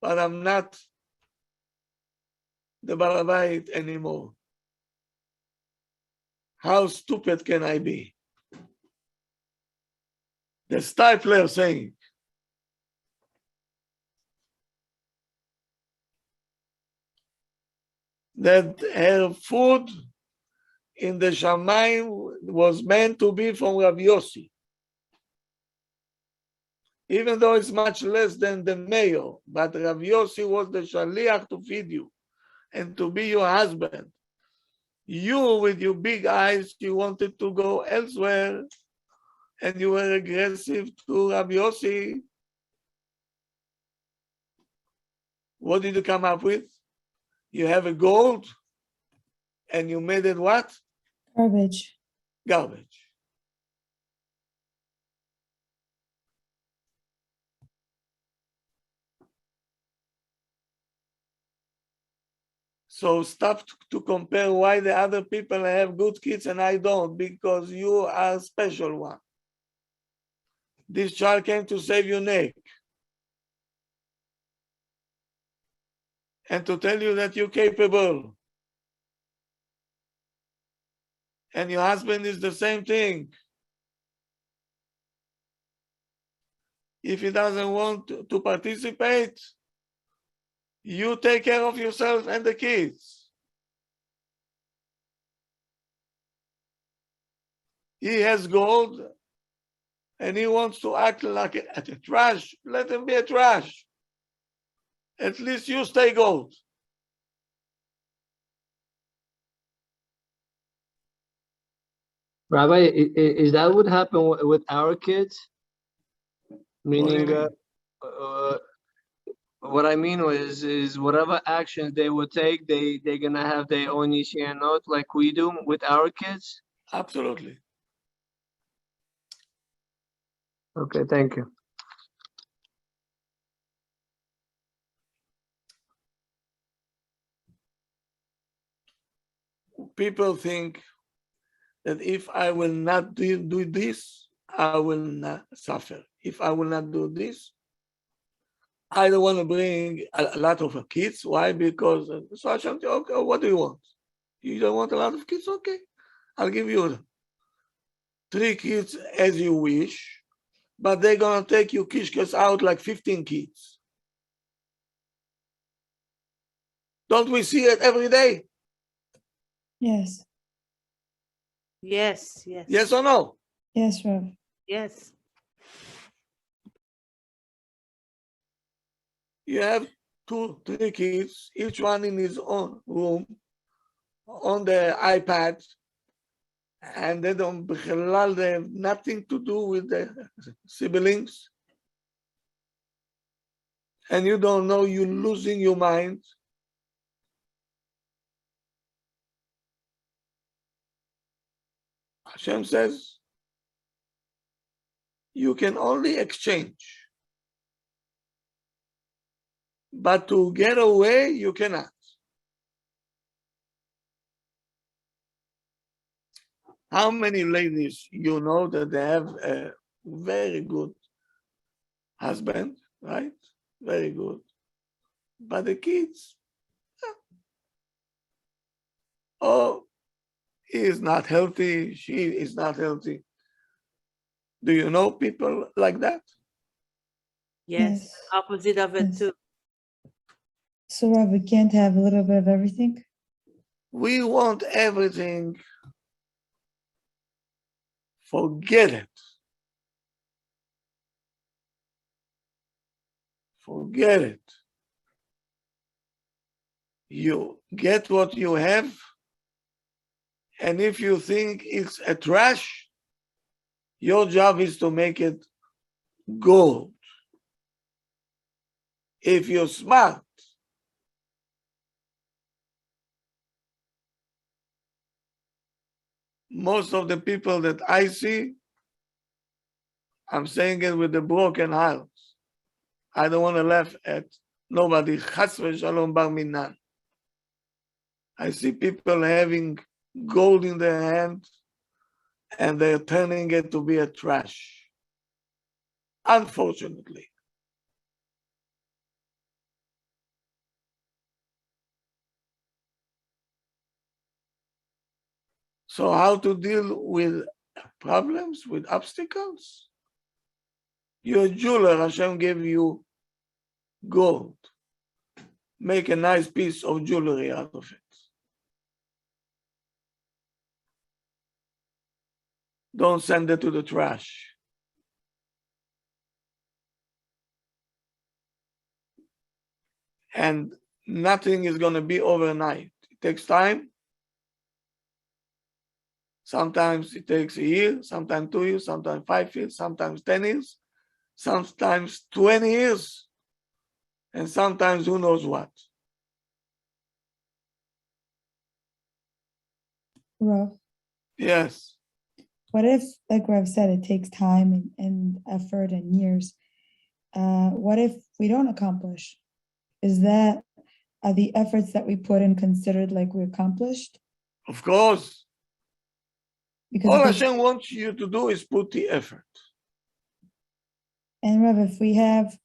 but I'm not the balabait anymore. How stupid can I be? The Stifler saying, that her food in the Shamayim was meant to be from Rabbi Yossi. Even though it's much less than the mayor, but Rabbi Yossi was the shaliach to feed you and to be your husband. You, with your big eyes, you wanted to go elsewhere, and you were aggressive to Rabbi Yossi. What did you come up with? You have a gold and you made it what? Garbage. Garbage. So stop to compare why the other people have good kids and I don't, because you are a special one. This child came to save your neck and to tell you that you're capable. And your husband is the same thing. If he doesn't want to participate, you take care of yourself and the kids. He has gold and he wants to act like a trash. Let him be a trash. At least you stay gold. Rabbi, is that what happened with our kids? Meaning, what I mean is whatever actions they would take, they're gonna have their own nisyanot like we do with our kids? Absolutely. Okay, thank you. People think that if I will not do this, I will not suffer. If I will not do this, I don't want to bring a lot of kids. Why? Because so Hashem said, okay, what do you want? You don't want a lot of kids? Okay, I'll give you 3 kids as you wish, but they're gonna take you kishkas out like 15 kids. Don't we see it every day? Yes. Yes, yes. Yes or no? Yes, Rav. Yes. You have 2, 3 kids, each one in his own room, on the iPad, and they have nothing to do with the siblings. And you don't know, you're losing your mind. Hashem says, you can only exchange. But to get away, you cannot. How many ladies you know that they have a very good husband, right? Very good. But the kids, oh, he is not healthy, she is not healthy. Do you know people like that? Yes. Yes. Opposite of it Yes. too. So Rav, we can't have a little bit of everything? We want everything. Forget it. Forget it. You get what you have, and if you think it's a trash, your job is to make it gold. If you're smart, most of the people that I see, I'm saying it with a broken heart. I don't want to laugh at nobody. Chas v'shalom bar minan. I see people having gold in their hand and they're turning it to be a trash. Unfortunately. So how to deal with problems, with obstacles? You're a jeweler, Hashem gave you gold. Make a nice piece of jewelry out of it. Don't send it to the trash. And nothing is going to be overnight. It takes time. Sometimes it takes a year, sometimes 2 years, sometimes 5 years, sometimes 10 years, sometimes 20 years. and sometimes who knows what. Rav, Yes. what if, like Rav said, it takes time and effort and years? What if we don't accomplish? Are the efforts that we put in considered like we accomplished? Of course. Because All if Hashem wants you to do is put the effort. And Rav, if we have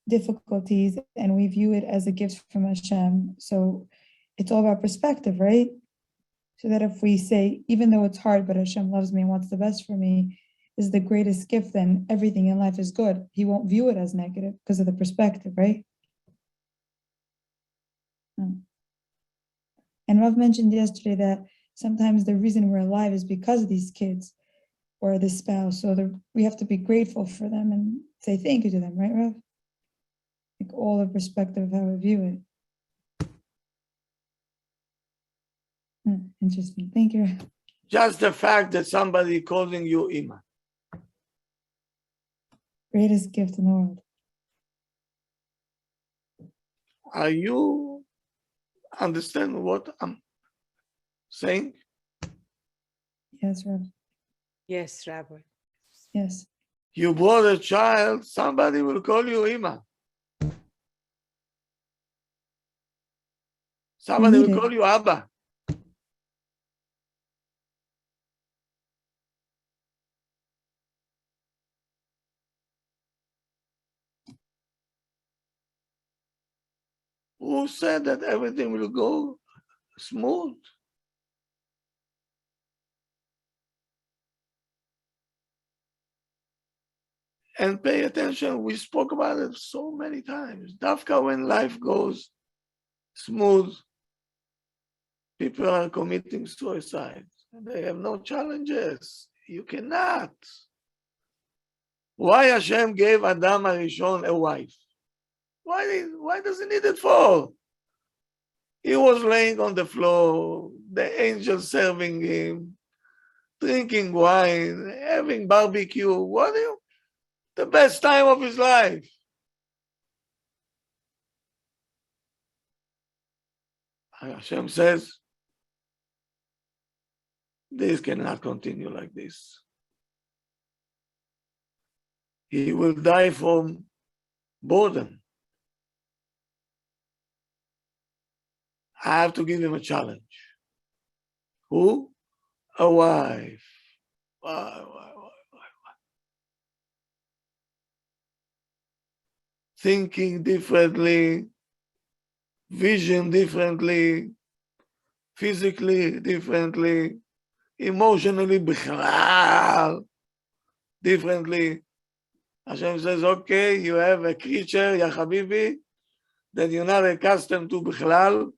difficulties and we view it as a gift from Hashem, so it's all about perspective, right? So that if we say, even though it's hard, but Hashem loves me and wants the best for me, is the greatest gift, then everything in life is good. He won't view it as negative because of the perspective, right? And Rav mentioned yesterday that sometimes the reason we're alive is because of these kids or the spouse. So we have to be grateful for them and say thank you to them, right, Rav? Like all the perspective of how we view it. Interesting. Thank you. Just the fact that somebody calling you Ima. Greatest gift in the world. Are you understand what I'm saying? Yes, Rav. Yes, Rabbi. Yes. You brought a child, somebody will call you Ima. Somebody need will it. call you Abba. Who said that everything will go smooth? And pay attention, we spoke about it so many times. Dafka, when life goes smooth, people are committing suicide. They have no challenges. You cannot. Why Hashem gave Adam Arishon a wife? Why does he need it for? He was laying on the floor, the angel serving him, drinking wine, having barbecue. The best time of his life. Hashem says, this cannot continue like this. He will die from boredom. I have to give him a challenge. Who? A wife. Why? Thinking differently, vision differently, physically differently, emotionally differently. Hashem says, okay, you have a creature, Ya Habibi, that you're not accustomed to bichlal.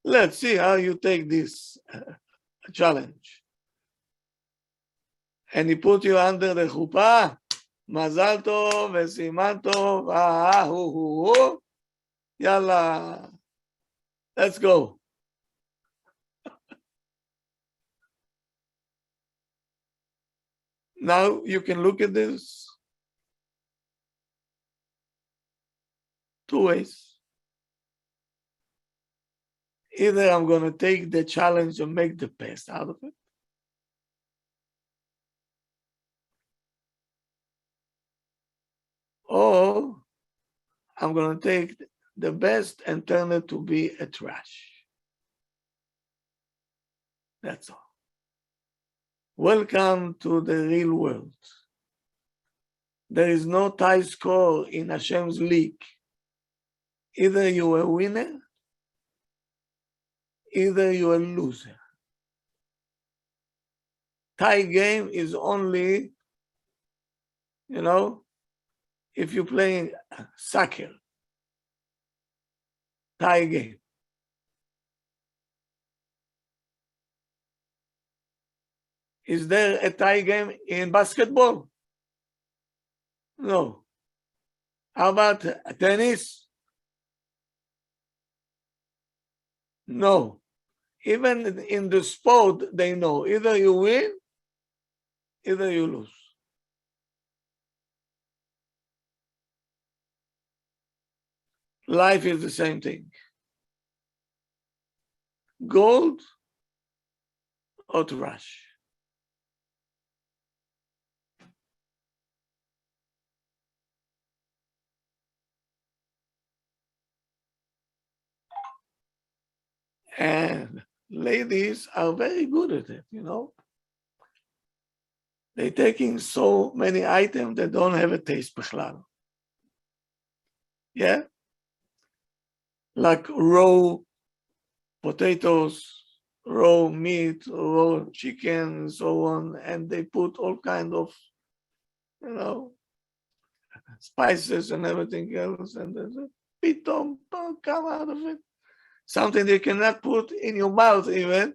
Let's see how you take this challenge. And he put you under the chuppah, Mazal tov, vesiman tov, hu. Yalla, let's go. Now you can look at this two ways. Either I'm going to take the challenge and make the best out of it, or I'm going to take the best and turn it to be a trash. That's all. Welcome to the real world. There is no tie score in Hashem's league. Either you're a winner, either you're a loser. Tie game is only, if you're playing soccer, tie game. Is there a tie game in basketball? No. How about tennis? No. Even in the sport, they know either you win, either you lose. Life is the same thing. Gold or trash. And ladies are very good at it, you know. They're taking so many items that don't have a taste בכלל. Yeah? Like raw potatoes, raw meat, raw chicken, and so on, and they put all kind of, you know, spices and everything else, and there's a pitom come out of it. Something you cannot put in your mouth even.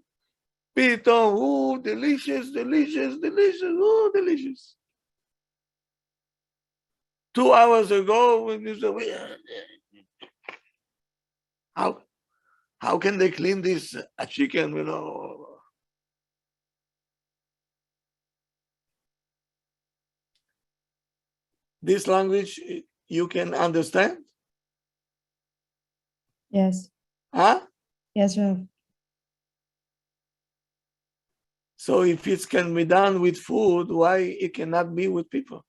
Pitom, ooh, delicious, delicious, delicious, ooh, delicious. 2 hours ago, when you say, how can they clean this chicken, you know? This language you can understand? Yes, Huh? yes, Rav. So if it can be done with food, why it cannot be with people?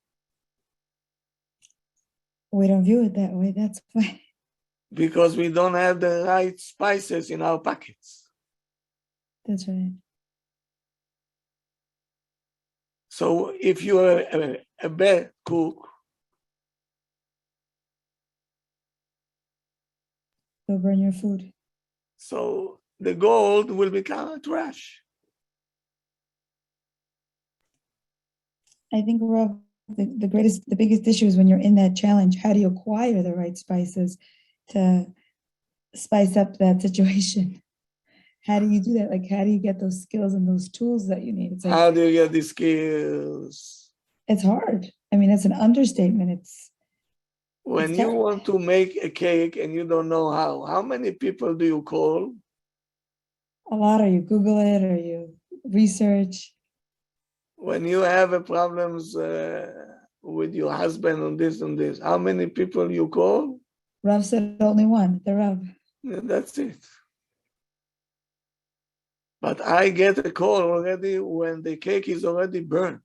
We don't view it that way. That's why. Because we don't have the right spices in our packets. That's right. So if you are a bad cook, You'll burn your food. so the gold will become trash. I think, Rav, the biggest issue is when you're in that challenge, how do you acquire the right spices to spice up that situation? How do you do that? Like, how do you get those skills and those tools that you need? It's like, How do you get the skills? it's hard. I mean, it's an understatement. When It's you terrible. want to make a cake and you don't know how many people do you call? A lot, or you Google it, or you research. When you have a problems with your husband on this and this, how many people you call? Rav said only one, the Rav. Yeah, that's it. But I get a call already when the cake is already burnt.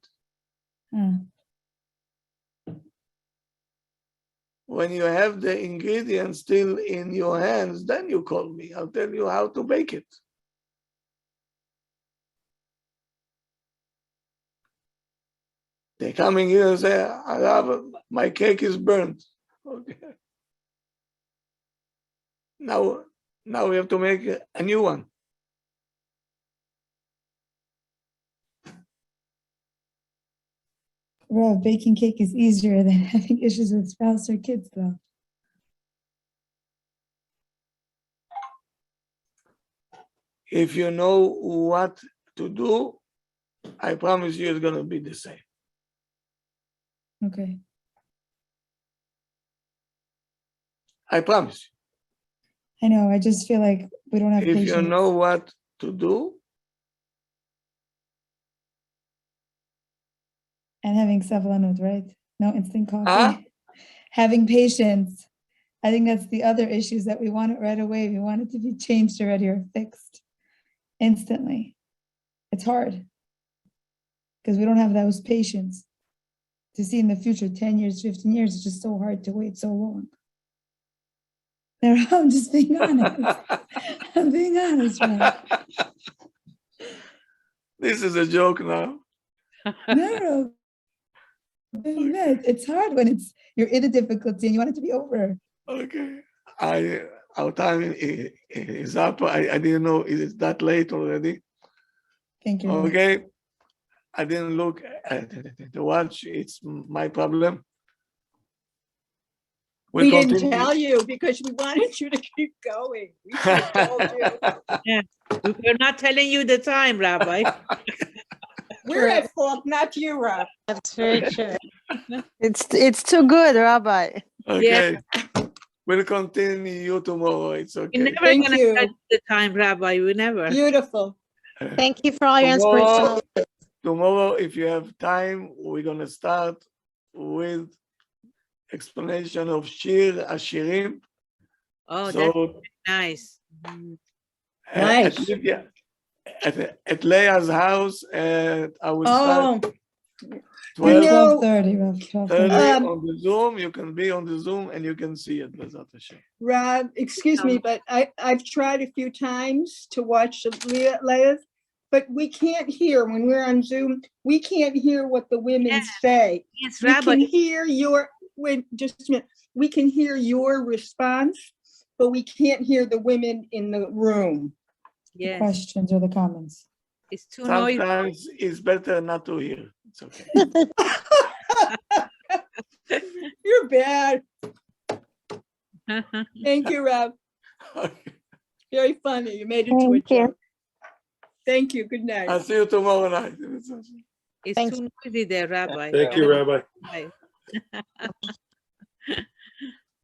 Huh. When you have the ingredients still in your hands, then you call me. I'll tell you how to bake it. They're coming here and say, my cake is burnt. Okay. Now we have to make a new one. Rav, baking cake is easier than having issues with spouse or kids, though. If you know what to do, I promise you it's going to be the same. Okay. I promise I know. I just feel like we don't have you. If patience. you know what to do, And having savlanut, right? No instant coffee. Huh? Having patience. I think that's the other issues that we want it right away. We want it to be changed already or fixed instantly. It's hard because we don't have those patience to see in the future, 10 years, 15 years. It's just so hard to wait so long. No, I'm just being honest. I'm being honest, right? This is a joke now. No, it's hard when you're in a difficulty and you want it to be over. Okay. Our time is up. I didn't know it's that late already. Thank you. Okay. I didn't look at the watch. It's my problem. We didn't continue. tell you because we wanted you to keep going. We should have told you. We're not telling you the time, Rabbi. We're at fault, not you, Rob. That's very true. It's too good, Rabbi. Okay. We'll continue tomorrow. It's We're okay. never Thank gonna you. tell you the time, Rabbi. We never. Beautiful. Thank you for all your inspiration. Tomorrow, if you have time, we're going to start with explanation of Shir Ashirim. Oh, that's So nice. Mhm. Nice. at Lydia, at Leah's house, I will start Oh, 12:30 know- 12:30, Rav, 12:30. on the Zoom. You can be on the Zoom and you can see it. Bezat Hashem. Rob, excuse me, but I've tried a few times to watch Leah, but we can't hear when we're on Zoom. We can't hear what the women Yeah. say. Yes, We Rabbi. can hear your, wait, just a minute. We can hear your response, but we can't hear the women in the room. Yes, Questions or the comments? it's too noisy. Sometimes it's better not to hear. It's okay. You're bad. Thank you, Rob. Okay. Very funny. You made it to a Thank you. joke. Thank you. Good night. I'll see you tomorrow night. It's Thanks. too noisy there, Rabbi. Thank you, Rabbi. Bye.